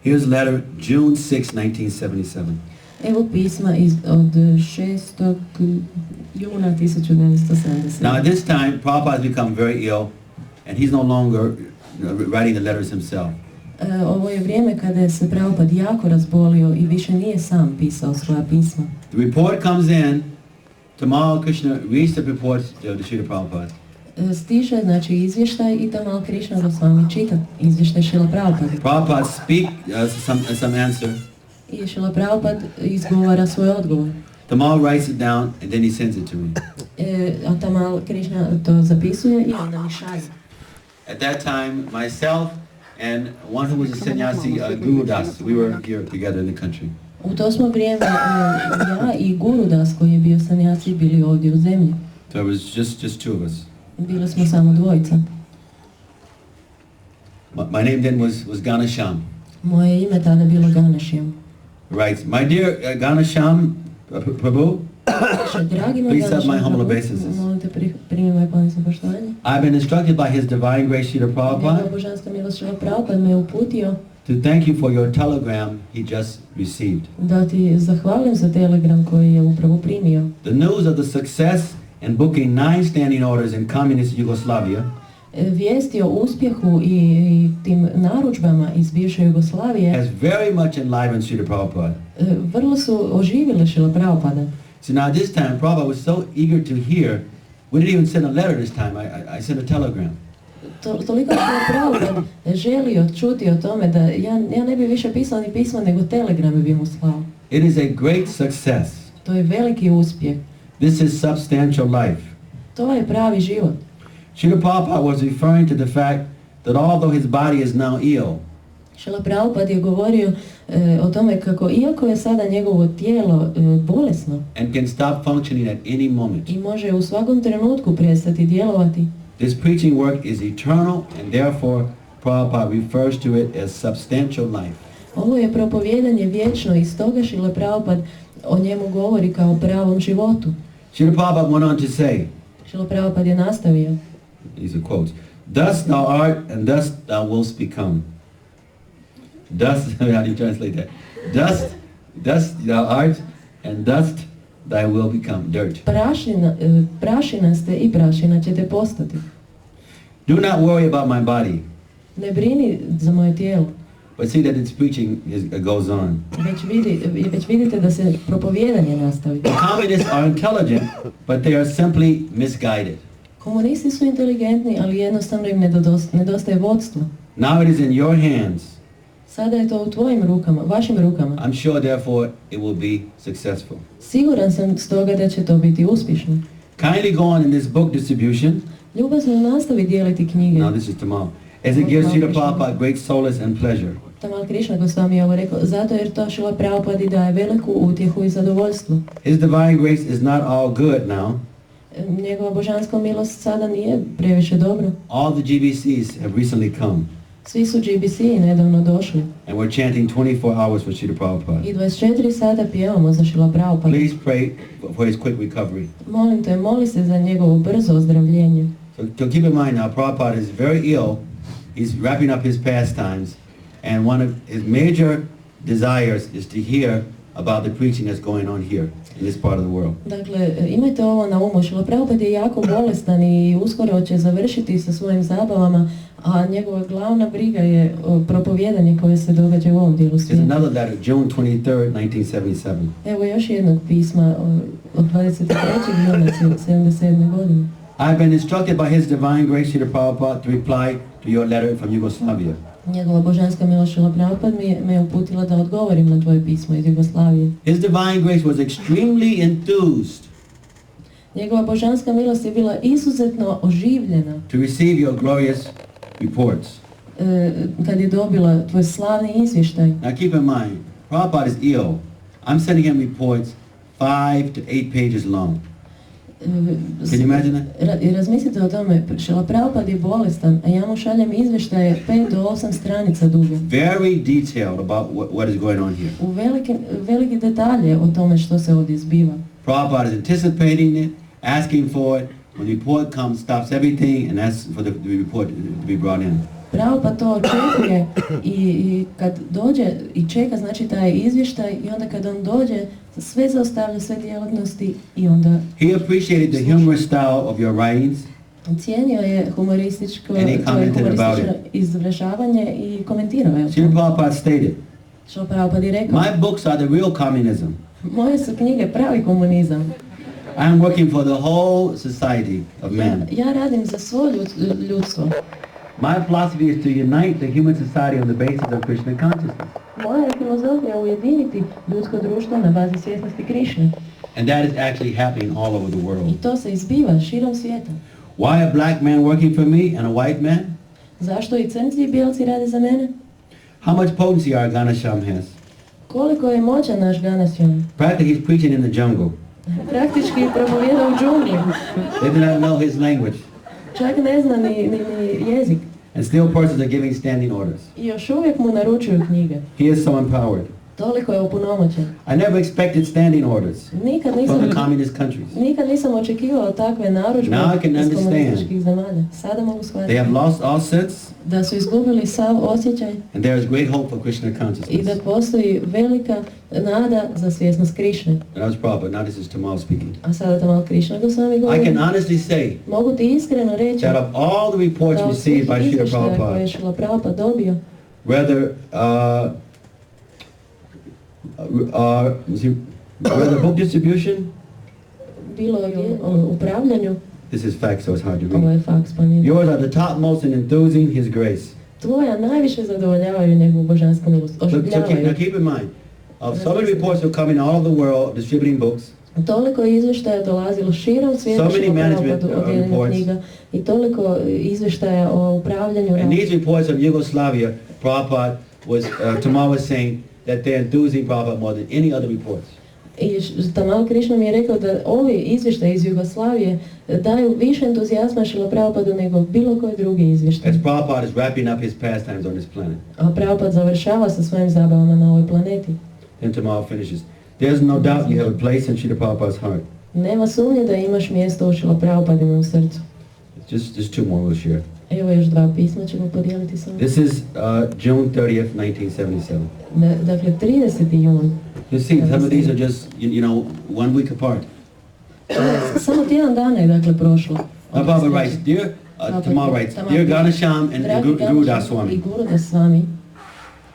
Here's a letter, June 6, 1977. Evo pisma od 6. juna 1977. Now at this time, Prabhupada has become very ill and he's no longer writing the letters himself. Ovo je vrijeme kada je se Prabhupada jako razbolio i više nije sam pisao svoja pisma. The report comes in, Tamal Krishna reads the report to Srila Prabhupada. Stiže, znači, izvještaj i Tamal Krishna Swami čita izvještaj Srila Prabhupada. Prabhupada speak some answer. I Srila Prabhupada izgovara svoj odgovor. Tamal writes it down and then he sends it to me. A Tamal Krishna to zapisuje i onda mi šalje. At that time, myself and one who was a sannyasi, Guru Das, we were here together in the country. U to smo vrijeme ja i Guru Das koji je bio sannyasi bili ovdje u zemlji. So it was just two of us. Bili smo samo dvojica. My name then was Ganesham. Moje ime tada bilo Ganesham. Right, my dear Ganesham Prabhu, please have my humble obeisances. Molite primi moje ponosno poštovanje. I've been instructed by His Divine Grace Srila Prabhupada Njegova božanska milost Srila Prabhupada me uputio to thank you for your telegram he just received. da ti zahvalim za telegram koji je upravo primio. The news of the success and booking 9 standing orders in communist Yugoslavia Vijesti o uspjehu i tim narudžbama iz bivše Jugoslavije has very much enlivened Srila Prabhupada. vrlo su oživile Šrila Prabhupada. So now this time, Prabhupada was so eager to hear, we didn't even send a letter this time, I sent a telegram. Toliko je Šrila Prabhupada želio čuti o tome da ja ne bi više pisao ni pismo, nego telegrame bi mu slao. It is a great success. To je veliki uspjeh. This is substantial life. To je pravi život. Srila Prabhupada was referring to the fact that although his body is now ill, Šrila Prabhupada je govorio o tome kako iako je sada njegovo tijelo bolesno and can stop functioning at any moment, i može u svakom trenutku prestati djelovati, this preaching work is eternal, and therefore Prabhupada refers to it as substantial life. ovo je propovijedanje vječno i stoga Šrila Prabhupada o njemu govori kao o pravom životu. Srila Prabhupada went on to say, Šrila Prabhupada je nastavio: these are quotes, "Dust thou art, and dust thou wilt become." Dust, how do you translate that? Dust thou art, and dust thy will become, dirt. Prašina ste i prašina ćete postati. Do not worry about my body, Ne brini za moje tijelo. but see that its preaching goes on. Već vidite da se propovijedanje nastavi. The communists are intelligent, but they are simply misguided. Komunisti su inteligentni, ali jednostavno im nedostaje vodstvo. Now it is in your hands. Sada je to u tvojim rukama, vašim rukama. I'm sure therefore it will be successful. Siguran sam stoga da će to biti uspješno. Kindly go on in this book distribution. Ljubazno nastavi dijeliti knjige. Now this is tomorrow. As it gives Srila Prabhupada great solace and pleasure. Tamal Krishna Goswami je ovo rekao, zato jer to Šrila Prabhupada daje veliku utjehu i zadovoljstvo. His divine grace is not all good now. Njegova božanska milost sada nije previše dobro. All the GBCs have recently come. Svi su GBC nedavno došli. And we're chanting 24 hours for Srila Prabhupada. I 24 sata pjevamo za Šrila Prabhupada. Please pray for his quick recovery. Molim te, moli se za njegovo brzo ozdravljenje. So keep in mind now, Prabhupada is very ill. He's wrapping up his pastimes. And one of his major desires is to hear about the preaching that's going on here in this part of the world. Dakle, imajte ovo na umu. Šrila Prabhupada je jako bolestan i uskoro će završiti sa svojim zabavama, a njegova glavna briga je propovijedanje koje se događa u ovom dijelu There's svijeta. another letter, June 23rd, 1977. Evo još jednog pisma od 23. juna 1977. godine. I've been instructed by His Divine Grace, Srila Prabhupada, to reply to your letter from Yugoslavia. Njegova božanska milost Šrila Prabhupada me je uputila da odgovorim na tvoje pismo iz Jugoslavije. His Divine Grace was extremely enthused Njegova božanska milost je bila izuzetno oživljena to receive your glorious reports. kad je dobila tvoj slavni izvještaj. Now keep in mind, Prabhupada is ill. I'm sending him reports 5 to 8 pages long. Can you imagine that? Razmislite o tome, Šrila Prabhupada je bolestan, a ja mu šaljem izvještaje 5 do 8 stranica duge. Very detailed about what is going on here. U velike detalje o tome što se ovdje zbiva. Prabhupada is anticipating it, asking for it. When the report comes, stops everything and asks for the report to be brought in. Prabhupada to očekuje i kad dođe i čeka, znači taj izvještaj, i onda kad on dođe, sve zaustavlja, sve djelatnosti i onda... He appreciated the humorous style of your writings. Cijenio je humoristično izražavanje i komentirao je. Srila Prabhupada stated, Šrila Prabhupada je rekao, my books are the real communism. moje su knjige pravi komunizam. I am working for the whole society of men. Ja radim za svo ljudstvo. My philosophy is to unite the human society on the basis of Krishna consciousness. Moja je filozofija ujediniti ljudsko društvo na bazi svjesnosti Krišne. And that is actually happening all over the I world. to se izbiva širom svijeta. Why a black man working for me and a white man? Zašto i crnci i bijelci rade za mene? How much potency our Ganesham has? Koliko je moćan naš Ganesham? Practically he's preaching in the jungle. Praktički propovijeda u džungli. They do not know his language. Čak ne zna ni jezik. And still persons are giving standing orders. I još uvijek mu naručuju knjige. He is so empowered. Toliko je opunomoćen. I never expected standing orders Nikad from nisam, the communist countries. nikad nisam očekivao takve narudžbe Now I can iz understand. komunističkih zemalja. Sada mogu They shvatiti have lost all sense, da su izgubili sav osjećaj and there is great hope for Krishna i da consciousness. postoji velika nada za svjesnost Krišne. And that was Prabhupada. Now this is Tamal speaking. A sada to malo Krišna Gosvami I govori. can honestly say Mogu ti iskreno reći that of all the reports da od svih received by Srila izvještaja koje Prabhupada, je Srila Prabhupada dobio, whether whether book distribution, bilo je o upravljanju, this is fact, so it's hard to ovo read. je faks pa nije. Yours are the topmost in enthusing His grace. Tvoja najviše zadovoljavaju njegovu božansku milost, Now oživljavaju. keep in mind, of so many reports are coming all over the world distributing books. Toliko izvještaja dolazilo širom svijeta So many Srila management, Prabhupada od dijeljenja reports. knjiga i toliko izvještaja o upravljanju. And these reports of Yugoslavia, Prabhupada was, Tamal was saying that they're enthusing Prabhupada more than any other reports. I Tamal Krišna mi je rekao da ovi izvještaji iz Jugoslavije daju više entuzijazma Srila Prabhupada nego bilo koji drugi izvještaj. As Prabhupada is wrapping up his pastimes on this planet. A Prabhupada završava sa svojim zabavama na ovoj planeti. Then Tamal finishes. There's no doubt you have a place in Srila Prabhupada's heart. Nema sumnje da imaš mjesto u Srila Prabhupadinom srcu. Just two more we'll share. Evo još dva pisma ćemo podijeliti s vama. This is June 30th, 1977. Dakle, 30. jun. You see, some of these are just, you know, 1 week apart. Samo tjedan dana je dakle prošlo. Prabhupada writes, dear, Tamal writes, Dear Ganesham and Dragi Guru Ganesham Swami, i Guru Swami,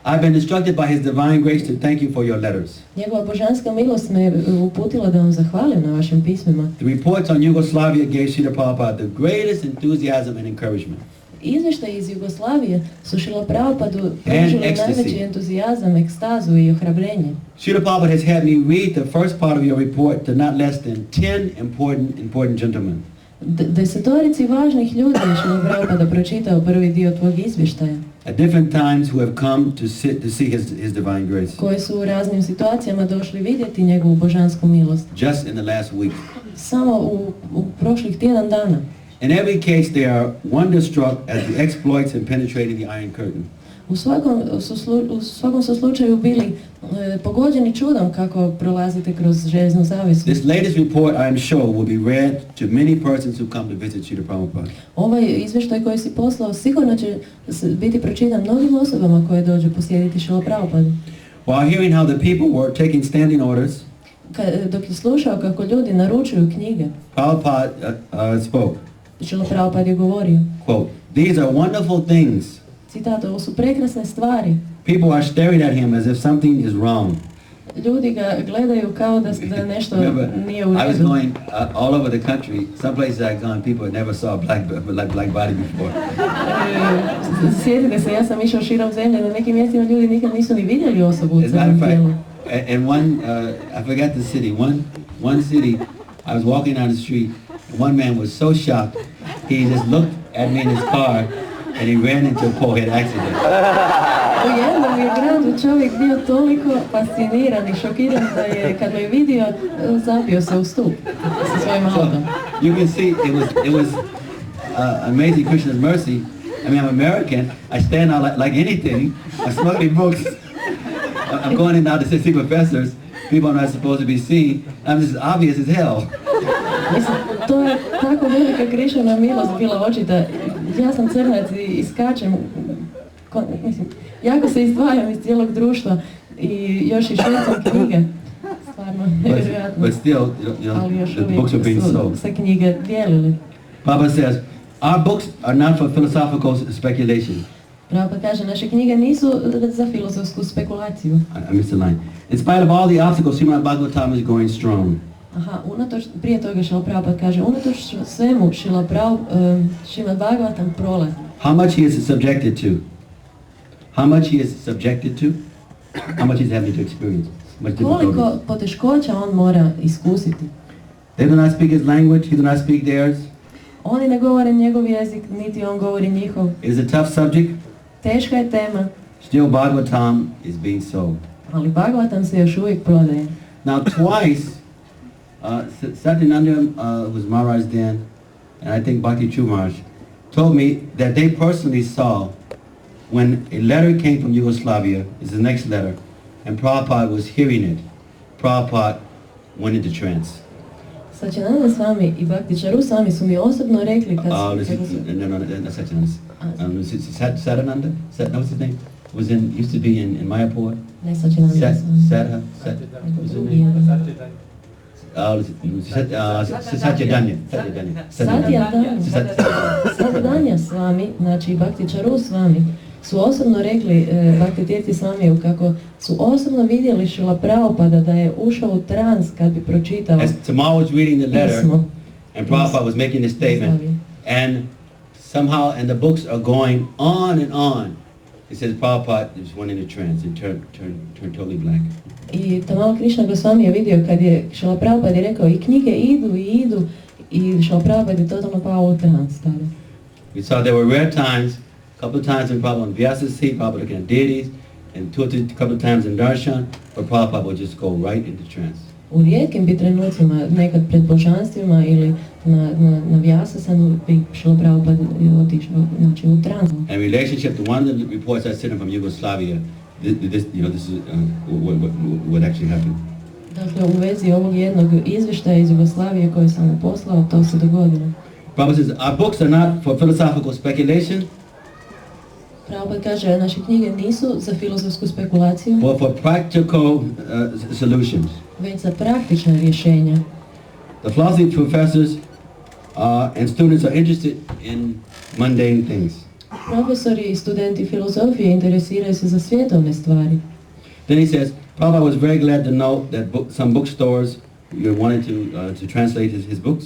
I've been instructed by His divine grace to thank you for your letters. njegova božanska milost me uputila da vam zahvalim na vašim pismima. The reports on Yugoslavia gave Srila Prabhupada the greatest enthusiasm and encouragement. Izvještaj iz Jugoslavije su Srila Prabhupadu pružili ecstasy. najveći entuzijazam, ekstazu i ohrabrenje. Srila Prabhupada has had me read the first part of your report to not less than 10 important gentlemen. Desetorici važnih ljudi je Srila Prabhupada pročitao prvi dio tvog izvještaja, At different times who have come to see his divine grace. koji su u raznim situacijama došli vidjeti njegovu božansku milost. Just in the last week. Samo u prošlih tjedan dana. In every case they are wonderstruck at the exploits in penetrating the Iron Curtain. U svakom su slučaju bili pogođeni čudom kako prolazite kroz željeznu zavjesu. This latest report, I am sure, will be read to many persons who come to visit Srila Prabhupada. Ovaj izvještaj koji si poslao sigurno će biti pročitan mnogim osobama koje dođu posjetiti Srila Prabhupadu. While hearing how the people were taking standing orders, Dok je slušao kako ljudi naručuju knjige, Prabhupada spoke, Srila Prabhupada je govorio, quote, "These are wonderful things. citat, ovo su prekrasne stvari. People are staring at him as if something is wrong." Ljudi ga gledaju kao da nešto nije u I was redu. going all over the country. Some places I've gone, people never saw a black body before. Sjetite se, ja sam išao širom zemlje, na nekim mjestima ljudi nikad nisu ni vidjeli osobu u As a matter crnom of tijelu. fact, and one, I forgot the city. One city, I was walking down the street, and one man was so shocked, he just looked at me in his car, and he ran into a pole, he had an accident. U jednom je gradu čovjek bio toliko fasciniran i šokiran da je, kad me je vidio, zapio se u stup sa svojim So autom. you can see it was amazing Krishna's mercy. I mean, I'm American. I stand out like anything. I'm smuggling books. I'm going in now to see professors. People I'm not supposed to be seen. I'm just obvious as hell. Mislim, to je tako velika Krišnina milost bila očita. Ja sam crnac i skačem, mislim, jako se izdvajam iz cijelog društva i još i švercam knjige. Stvarno, nevjerojatno. But still, Ali još the books are being uvijek sold. su se knjige dijelili. Prabhupada says, our books are not for philosophical speculation. Prabhupada kaže, naše knjige nisu za filozofsku spekulaciju. I missed the line. In spite of all the obstacles, Srimad Bhagavatam is going strong. Aha, prije toga Srila Prabhupada kaže, unatoč svemu Srimad Bhagavatam prolazi. How much he is subjected to. How much he is subjected to. How much he's having to experience. Much Koliko difficulties. poteškoća on mora iskusiti. They do not speak his language, he do not speak theirs. Oni ne govore njegov jezik, niti on govori njihov. It is a tough subject. Teška je tema, Still Bhagavatam is being sold. ali Bhagavatam se još uvijek prodaje. Now twice, Satyananda, who was Maharaj then, and I think Bhakti Tirtha Maharaj, told me that they personally saw when a letter came from Yugoslavia, is the next letter, and Prabhupada was hearing it, Prabhupada went into trance. Satyananda Swami i Bhakti Tirtha Swami su mi osobno rekli kad No, su... not Satyananda. Sadananda? What's his name? Used to be in Mayapur. Ne Satyananda Swami. What's his name? Satyadanya. Satyananda Swami, znači Bhakti Tirtha Swami, su osobno rekli Bhakti Tirthi Swamiju kako su osobno vidjeli Šrila Prabhupada da je ušao u trans kad bi pročitao As Tamal was reading the letter, pismo. and Prabhupada was making a statement, and somehow, and the books are going on and on. He says Prabhupada just went into trance and turned totally blank. I Tamal Krishna Goswami je vidio kad je Šrila Prabhupada je rekao i knjige idu i Šrila Prabhupada je totalno pao u trans tada. We saw there were rare times, a couple of times in Prabhupada on Vyasa's seat, Prabhupada looking at deities, and couple of times in darshan, but Prabhupada would just go right into trance. U rijetkim bi trenucima, nekad pred božanstvima ili na Vyasasanu bi Šrila Prabhupada otišao, znači u trans. And relationship to one of the reports I sent him from Yugoslavia, this is what actually happened. Dakle, u vezi ovog jednog izvještaja iz Jugoslavije koje sam mu poslao, to se dogodilo. Prabhupada says, our books are not for philosophical speculation, Prabhupada kaže, naše knjige nisu za filozofsku spekulaciju, but for practical solutions. već za praktična rješenja. The philosophy professors and students are interested in mundane things. Profesori i studenti filozofije interesiraju se za svjetovne stvari. Then he says, Prabhupada was very glad to know that some bookstores wanted to translate his books,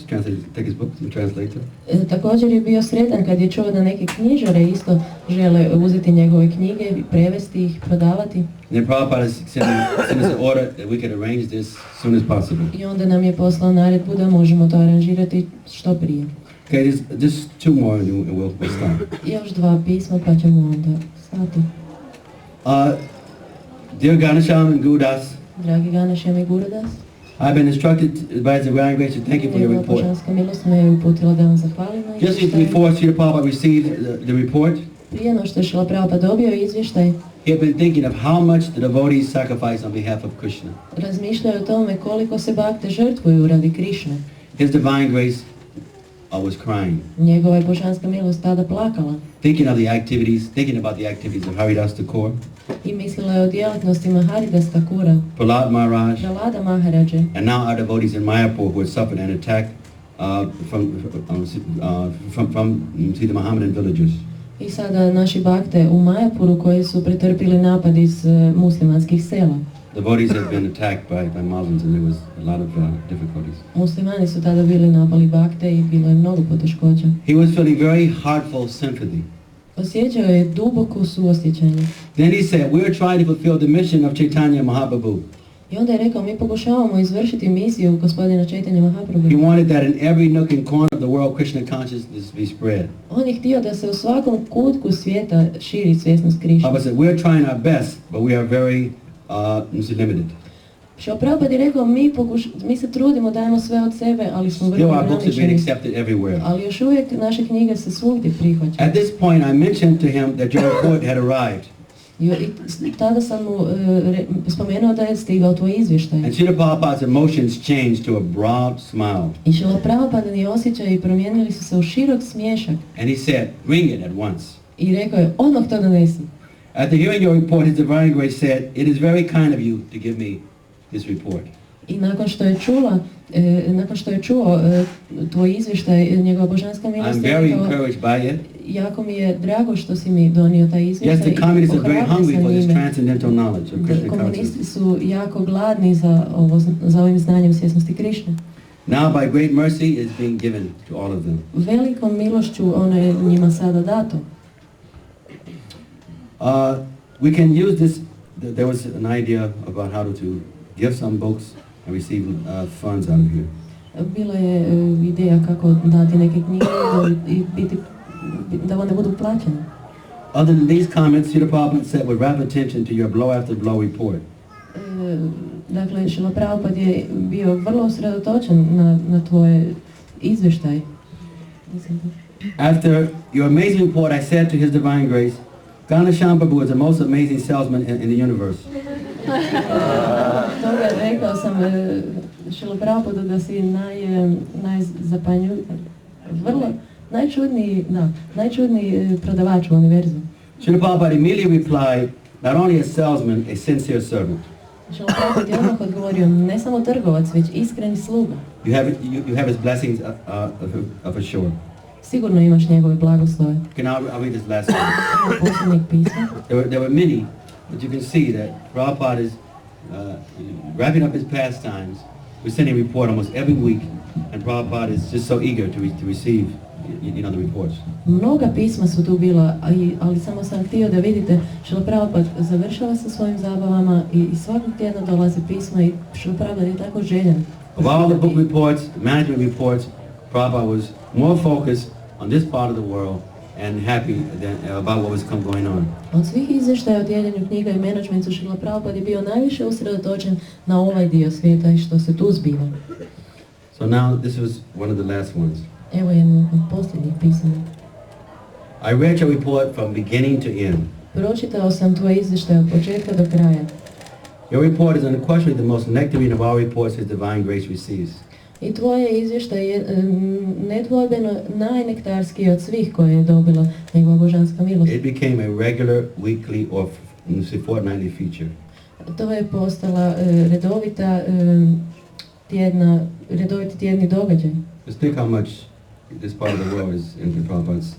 take his books and translate them. Također je bio sretan kad je čuo da neke knjižare isto žele uzeti njegove knjige, prevesti ih, prodavati. And then Prabhupada sent us an order that we could arrange this as soon as possible. I onda nam je poslao naredbu da možemo to aranžirati što prije. Okay, just two more and we'll stop. Još dva pisma pa ćemo onda stati. Dear Ganesham and Gurudas, Dragi Ganesham i Gurudas, I've been instructed by His Divine Grace to thank you for your report. Božanska milost me je uputila da vam zahvalim na Just izvještaju. before Srila Prabhupada received the report, Prije no što je Šrila Prabhupada dobio izvještaj, he had been thinking of how much the devotees sacrifice on behalf of Krishna. razmišljaju o tome koliko se bakte žrtvuju radi Krišne. His Divine Grace was crying, Njegova je Božanska milost tada plakala thinking about the activities of Haridas Thakur, i mislila je o djelatnostima Haridas Thakura, Prahlad Maharaj, Prahlada Maharađe and now our devotees in Mayapur who had suffered an attack from see the Mohammedan villagers. i sada naši bakte u Majapuru koji su pretrpili napad iz muslimanskih sela. Devotees had been attacked by Muslims and there was a lot of difficulties. Muslimani su tada bili napali bakte i bilo je mnogo poteškoća. He was feeling very heartful sympathy. Osjećao je duboku suosjećanje. Then he said, we are trying to fulfill the mission of Chaitanya Mahaprabhu. I onda je rekao, mi pokušavamo izvršiti misiju gospodina Chaitanya Mahaprabhu. He wanted that in every nook and corner of the world Krishna consciousness be spread. On je htio da se u svakom kutku svijeta širi svjesnost Krišne. Prabhupada said, we are trying our best, but we are very limited. Šrila Prabhupada je rekao, mi se trudimo, dajemo sve od sebe, ali smo vrlo Still our books have been ograničeni. accepted everywhere. Ali još uvijek naše knjige se svugdje prihvaćaju. At this point I mentioned to him that your report had arrived. I tada sam mu spomenuo da je stigao tvoj izvještaj. And Srila Prabhupada's emotions changed to a broad smile. I Šrila Prabhupadini osjećaji promijenili su se u širok smiješak. And he said, bring it at once. I rekao je, odmah to donesi. After hearing your report, His Divine Grace said, it is very kind of you to give me this report. I nakon što je čuo tvoj izvještaj, njegova božanska milost I'm je very rekao, encouraged by it. jako mi je drago što si mi donio taj Yes, izvještaj the communists i are very ohrabrio hungry sam for this njime. transcendental knowledge of Krishna Komunisti consciousness. su jako gladni za ovim znanjem svjesnosti Krišne. Now, by great mercy, it's being given to all of them. Velikom milošću ono je njima sada dato. We can use this. There was an idea about how to give some books and receive funds out of here. Bila je ideja kako dati neke knjige i da one budu plaćene. Other than these comments, Srila Prabhupada said with rapt attention to your blow after blow report. Dakle, Šrila Prabhupada je bio vrlo usredotočen na tvoje izvještaj. After your amazing report, I said to His Divine Grace, Ganesham Prabhu is the most amazing salesman in the universe. Toga rekao sam Šrila Prabhupada da si najčudniji prodavač u univerzu. Srila Prabhupada immediately replied, not only a salesman, a sincere servant. Šrila Prabhupada je odmah odgovorio, ne samo trgovac, već iskreni sluga. You have his blessings of sure. Sigurno imaš njegove blagoslove. Okay, now I'll read this last one. Posljednjeg pisma. There were many, but you can see that Prabhupada is wrapping up his pastimes. We're sending a report almost every week, and Prabhupada is just so eager to receive, the reports. Mnoga pisma su tu bila, ali samo sam htio da vidite, Šrila Prabhupada završava sa svojim zabavama i svakog tjedna dolaze pisma i Šrila Prabhupada je tako željan. Of all the book reports, the management reports, Prabhupada was more focused on this part of the world and happy about what was going on. Od svih izvještaja o dijeljenju knjiga i menadžmentu Šrila Prabhupada je bio najviše usredotočen na ovaj dio svijeta i što se tu zbiva. So now this was one of the last ones. Evo jedno od posljednjih pisama. I read your report from beginning to end. Pročitao sam tvoj izvještaj od početka do kraja. Your report is unquestionably the most nectarine of all reports His Divine Grace receives. I tvoje izvještaj je nedvojbeno najnektarskiji od svih koje je dobila njegova božanska milost. It became a regular, weekly, or fortnightly feature. To je postala redoviti tjedni događaj. Just think how much this part of the world is in Prabhupada's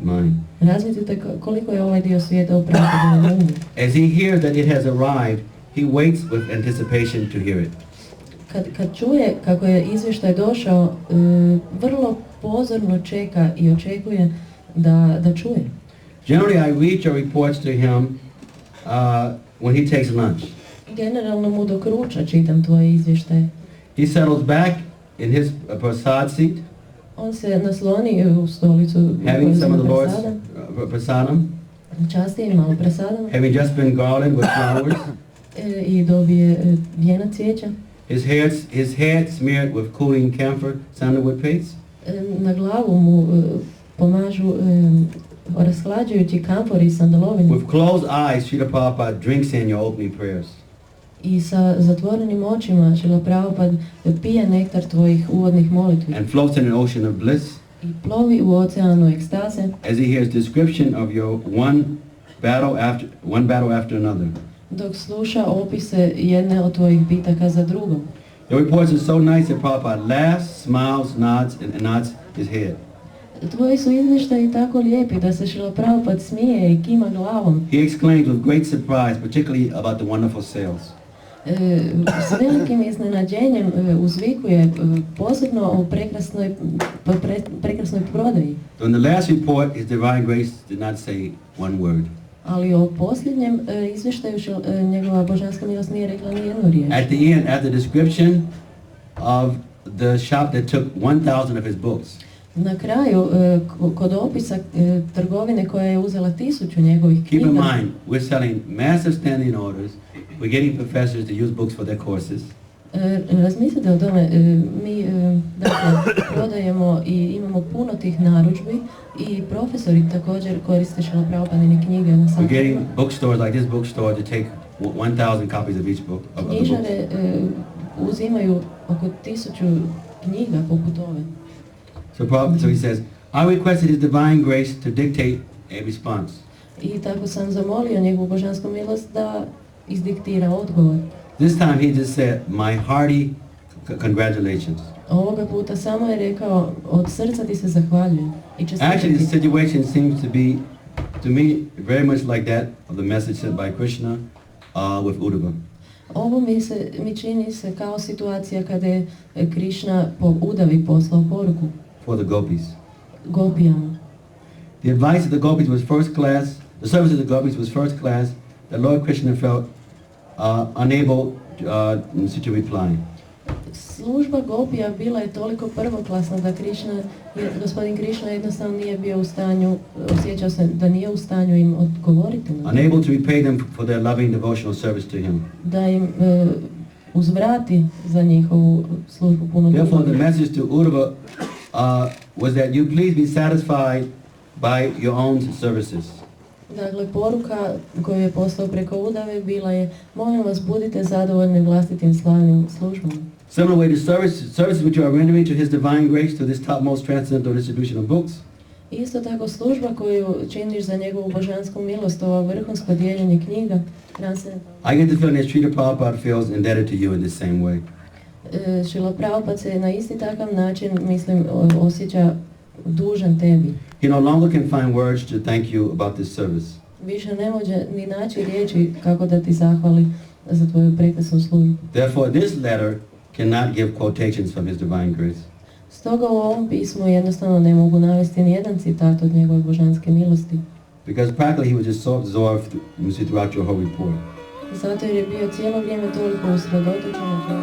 mind. Razmislite koliko je ovaj dio svijeta u Prabhupada umu. As he hears that it has arrived, he waits with anticipation to hear it. Kad čuje kako je izvještaj došao, vrlo pozorno čeka i očekuje da čuje. Generally, I read your reports to him when he takes lunch. Generalno mu dok ruča čitam tvoje izvještaje. He settles back in his prasad seat, On se nasloni u stolicu having some of the Lord's prasadam, časti malo prasadama having just been garlanded with flowers. I dobije vijenac cvijeća. His head smeared with cooling camphor sandalwood paste. Na glavu mu pomažu rashlađujući kamfor iz sandalovine. With closed eyes, Srila Prabhupada drinks in your opening prayers. I sa zatvorenim očima Šrila Prabhupada pije nektar tvojih uvodnih molitvi. And floats in an ocean of bliss. I plovi u oceanu ekstaze. As he hears description of your one battle after another. Dok sluša opise jedne od tvojih bitaka za drugom. Your reports are so nice that Prabhupada laughs, smiles, nods, and nods his head. Tvoji su izvještaji tako lijepi da se Šrila Prabhupada smije i kima glavom. He exclaims with great surprise, particularly about the wonderful sales. S velikim iznenađenjem uzvikuje posebno o prekrasnoj prodaji. So in the last report, His Divine Grace did not say one word. Ali o posljednjem izvještaju njegova božanska milost nije rekla ni jednu riječ. At the end, after description of the shop that took 1,000 of his books, Na kraju, kod opisa trgovine koja je uzela 1000 njegovih knjiga. keep in mind, we're selling massive standing orders. We're getting professors to use books for their courses. Razmislite o tome, mi prodajemo i imamo puno tih narudžbi i profesori također koriste Šrila Prabhupadine knjige na We're getting bookstores like this bookstore to take 1,000 copies of each book. Knjižare uzimaju oko 1000 knjiga poput ove. So he says, I requested His Divine Grace to dictate a response. I tako sam zamolio njegovu božansku milost da izdiktira odgovor. This time he just said, my hearty congratulations. Ovoga puta samo je rekao, od srca ti se zahvaljujem. Actually, the situation seems to be, to me, very much like that of the message sent by Krishna with Uddhava. Ovo mi čini se kao situacija kada je Krishna po Udavi poslao poruku. For the gopis. Gopijama. The advice of the gopis was first class, the service of the gopis was first class, that Lord Krishna felt unable to reply. Služba gopija bila je toliko prvoklasna da gospodin Krishna jednostavno nije bio u stanju, osjećao se da nije u stanju im odgovoriti. Unable to repay them for their loving devotional service to him. Da im uzvrati za njihovu službu puno ljubavi. Therefore, the message to Uddhava was that you please be satisfied by your own services. Dakle, poruka koju je poslao preko udave bila je: molim vas, budite zadovoljni vlastitim slavnim službama. Similar way to services which you are rendering to His divine grace through this topmost transcendental distribution of books. Isto tako služba koju činiš za njegovu božansku milost, ovo vrhunsko dijeljenje knjiga, I get the feeling that Srila Prabhupada feels indebted to you in the same way. Šrila Prabhupada se na isti takav način, mislim, osjeća dužan tebi. He no longer can find words to thank you about this service. Više ne može ni naći riječi kako da ti zahvali za tvoju prekrasnu službu. Therefore, this letter cannot give quotations from His divine grace. Stoga u ovom pismu jednostavno ne mogu navesti ni jedan citat od njegove božanske milosti. Because practically he was just so absorbed throughout your whole report. Zato jer je bio cijelo vrijeme toliko usredotočen na to.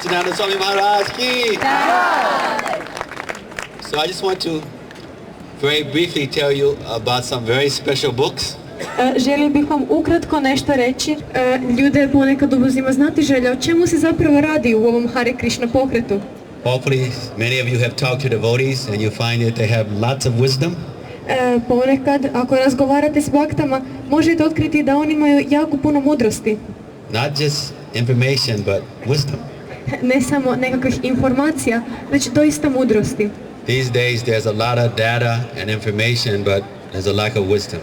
Tirtha Swami Maharaj ki! So I just want to very briefly tell you about some very special books. Želio bih vam ukratko nešto reći. Ljude ponekad obuzima znati želja o čemu se zapravo radi u ovom Hare Krishna pokretu. Hopefully many of you have talked to devotees and you find that they have lots of wisdom. Ponekad, ako razgovarate s baktama, možete otkriti da oni imaju jako puno mudrosti. Not just information, but wisdom. Ne samo nekakvih informacija, već doista mudrosti. These days there's a lot of data and information, but there's a lack of wisdom.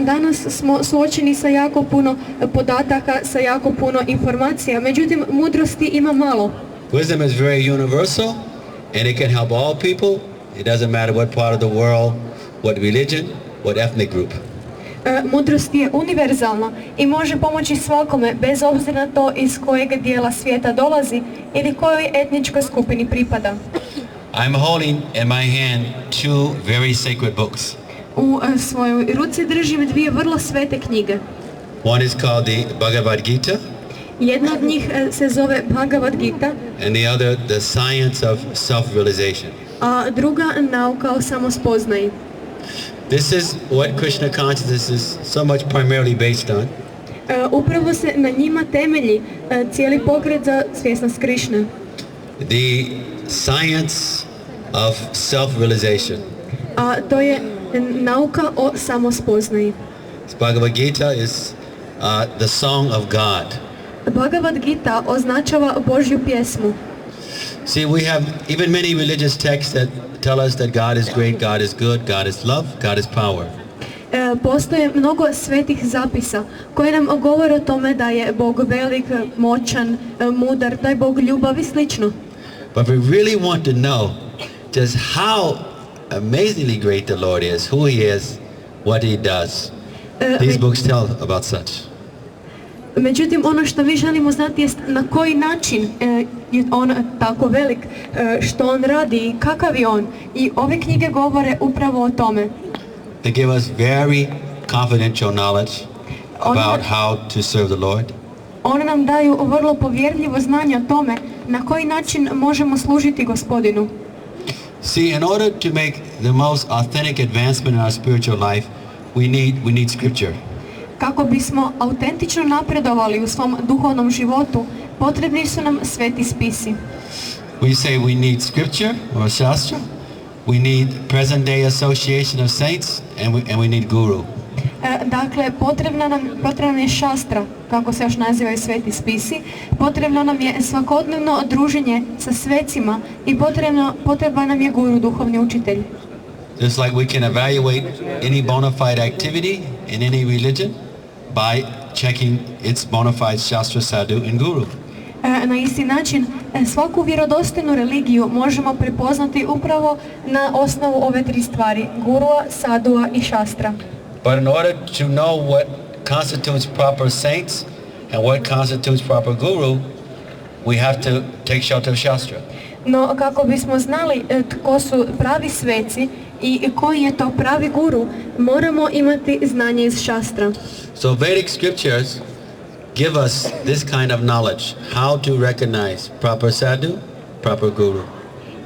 Danas smo suočeni sa jako puno podataka, sa jako puno informacija, međutim mudrosti ima malo. Wisdom is very universal and it can help all people. It doesn't matter what part of the world, what religion, what ethnic group. Mudrost je univerzalna i može pomoći svakome bez obzira na to iz kojeg dijela svijeta dolazi ili kojoj etničkoj skupini pripada. I'm holding in my hand two very sacred books. U svojoj ruci držim dvije vrlo svete knjige. One is called the Bhagavad Gita. Jedna od njih se zove Bhagavad Gita, And the other, the Science of Self-Realization. a druga nauka o samospoznaji. This is what Krishna consciousness is so much primarily based on. Upravo se na njima temelji cijeli pokret za svjesnost Krišne. The Science of Self-Realization. A to je nauka o samospoznaji. Bhagavad Gita is the song of God. Bhagavad Gita označava Božju pjesmu. See, we have even many religious texts that tell us that God is great, God is good, God is love, God is power. Postoje mnogo svetih zapisa koje nam govore o tome da je Bog velik, moćan, mudar, da je Bog ljubav i slično. But we really want to know just how amazingly great the Lord is, who He is, what He does. These books tell about such. Međutim, ono što mi želimo znati jest na koji način je on tako velik, što on radi i kakav je on. I ove knjige govore upravo o tome. They give us very confidential knowledge about how to serve the Lord. One nam daju vrlo povjerljivo znanje o tome na koji način možemo služiti Gospodinu. See, in order to make the most authentic advancement in our spiritual life, we need scripture. Kako bismo autentično napredovali u svom duhovnom životu, potrebni su nam sveti spisi. We say we need scripture or shastra. We need present day association of saints and we need guru. Dakle, potrebna nam je šastra, kako se još nazivaju sveti spisi, potrebno nam je svakodnevno druženje sa svecima i potreban nam je guru, duhovni učitelj. Just like we can evaluate any bona fide activity in any religion by checking its bona fide shastra, sadhu and guru. Na isti način, svaku vjerodostojnu religiju možemo prepoznati upravo na osnovu ove tri stvari, gurua, sadua i šastra. But in order to know what constitutes proper saints and what constitutes proper guru, we have to take shelter of shastra. No, kako bismo znali tko su pravi sveci i koji je to pravi guru, moramo imati znanje iz šastra. So Vedic scriptures give us this kind of knowledge, how to recognize proper sadhu, proper guru.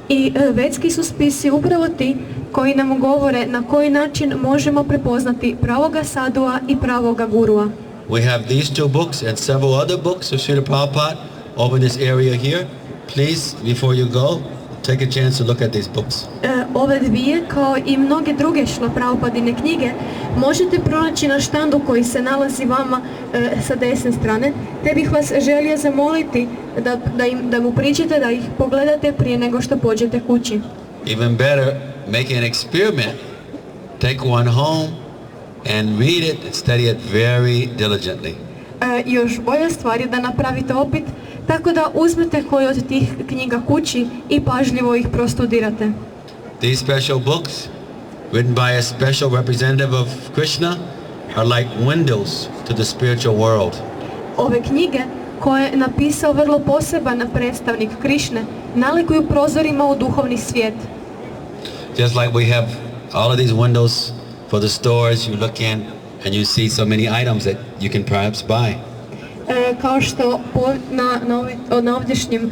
I vedski su spisi upravo ti koji nam govore na koji način možemo prepoznati pravoga sadua i pravoga gurua. We have these two books and several other books of Srila Prabhupada over in this area here. Please, before you go, take a chance to look at these books. Ove dvije, kao i mnoge druge Srila Prabhupadine knjige, možete pronaći na štandu koji se nalazi vama sa desne strane, te bih vas želio zamoliti da mu pričate, da ih pogledate prije nego što pođete kući. Even better, make an experiment. Take one home and read it and study it very diligently. Još bolja stvar je da napravite opet, tako da uzmete koju od tih knjiga kući i pažljivo ih prostudirate. These special books, written by a special representative of Krishna, are like windows to the spiritual world. Ove knjige, koje je napisao vrlo poseban predstavnik Krišne, nalikuju prozorima u duhovni svijet. Just like we have all of these windows for the stores, you look in and you see so many items that you can perhaps buy. Kao što na ovdješnjim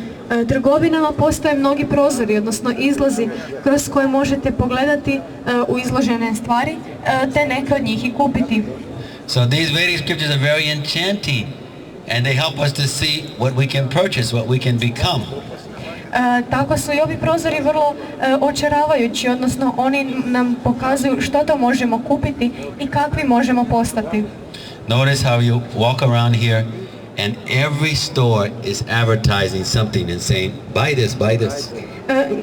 trgovinama postoje mnogi prozori, odnosno izlazi kroz koje možete pogledati u izložene stvari, te neke od njih i kupiti. So these Vedic scriptures are very enchanting and they help us to see what we can purchase, what we can become. Tako su i ovi prozori vrlo očaravajući, odnosno oni nam pokazuju što to možemo kupiti i kakvi možemo postati. Notice how you walk around here and every store is advertising something and saying, buy this, buy this.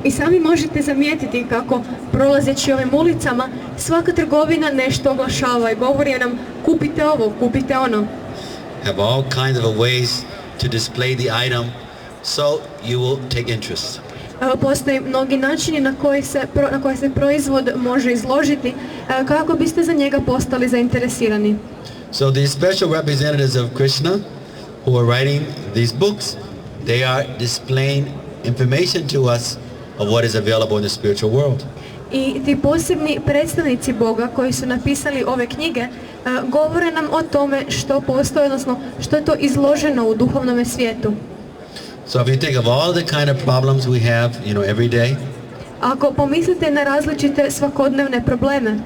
I sami možete zamijetiti kako prolazeći ovim ulicama svaka trgovina nešto oglašava i govori nam kupite ovo, kupite ono. Have all kinds of ways to display the item so you will take interest. Postoje mnogi načini na koje se proizvod može izložiti kako biste za njega postali zainteresirani. So these special representatives of Krishna who are writing these books, they are displaying information to us of what is available in the spiritual world. I ti posebni predstavnici Boga koji su napisali ove knjige govore nam o tome što postoji, odnosno što je to izloženo u duhovnom svijetu. So if you think of all the kind of problems we have, every day, ako pomislite na različite svakodnevne probleme,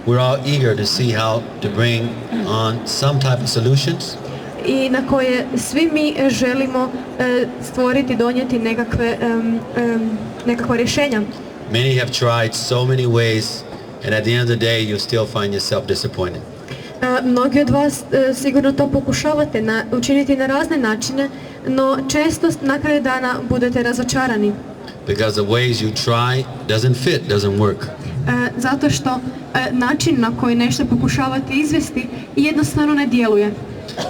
we're all eager to see how to bring on some type of solutions. I na koje svi mi želimo stvoriti, donijeti nekakva rješenja. Many have tried so many ways and at the end of the day you still find yourself disappointed. Mnogi od vas sigurno to pokušavate učiniti na razne načine, no često na kraju dana budete razočarani. Because the ways you try doesn't fit, doesn't work. Zato što način na koji nešto pokušavate izvesti jednostavno ne djeluje.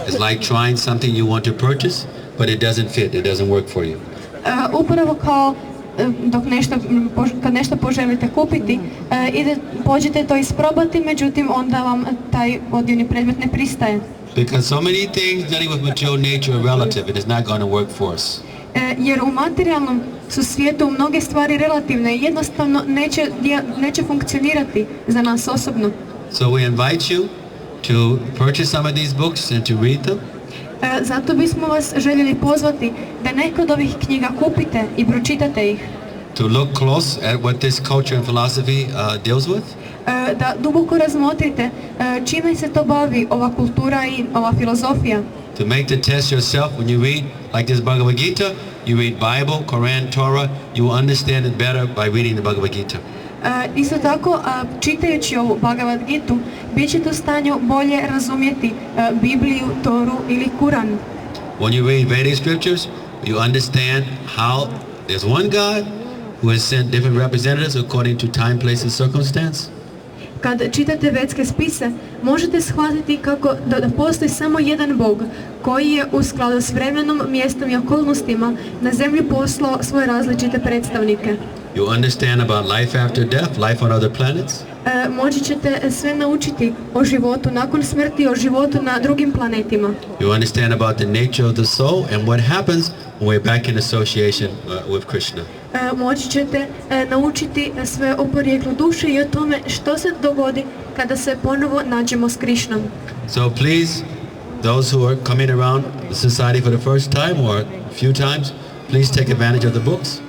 It's like trying something you want to purchase, but it doesn't fit, it doesn't work for you. Upravo kao kad nešto poželite kupiti, pođete to isprobati, međutim onda vam taj odjevni predmet ne pristaje. Because so many things dealing with material nature are relative, it is not going to work for us. Jer u materijalnom su svijetu mnoge stvari relativne i jednostavno neće funkcionirati za nas osobno. So we invite you to purchase some of these books and to read them. Zato bismo vas željeli pozvati da neke od ovih knjiga kupite i pročitate ih. To look close at what this culture and philosophy deals with. Da duboko razmotrite čime se to bavi ova kultura i ova filozofija. To make the test yourself when you read like this Bhagavad Gita, you read Bible, Quran, Torah, you will understand it better by reading the Bhagavad Gita. Isto tako, čitajući ovu Bhagavad Gitu, bit ćete u stanju bolje razumjeti Bibliju, Toru ili Kuran. When you read Vedic scriptures, you understand how there's one God who has sent different representatives according to time, place and circumstance. Kad čitate vedske spise, možete shvatiti kako da postoji samo jedan Bog koji je u skladu s vremenom, mjestom i okolnostima na zemlji poslao svoje različite predstavnike. You understand about life after death, life on other planets. Moći ćete sve naučiti o životu nakon smrti, o životu na drugim planetima. You understand about the nature of the soul and what happens when we're back in association with Krishna. Moći ćete naučiti sve o porijeklu duše i o tome što se dogodi kada se ponovo nađemo s Krišnom. So please, those who are coming around the society for the first time or a few times, please take advantage of the books.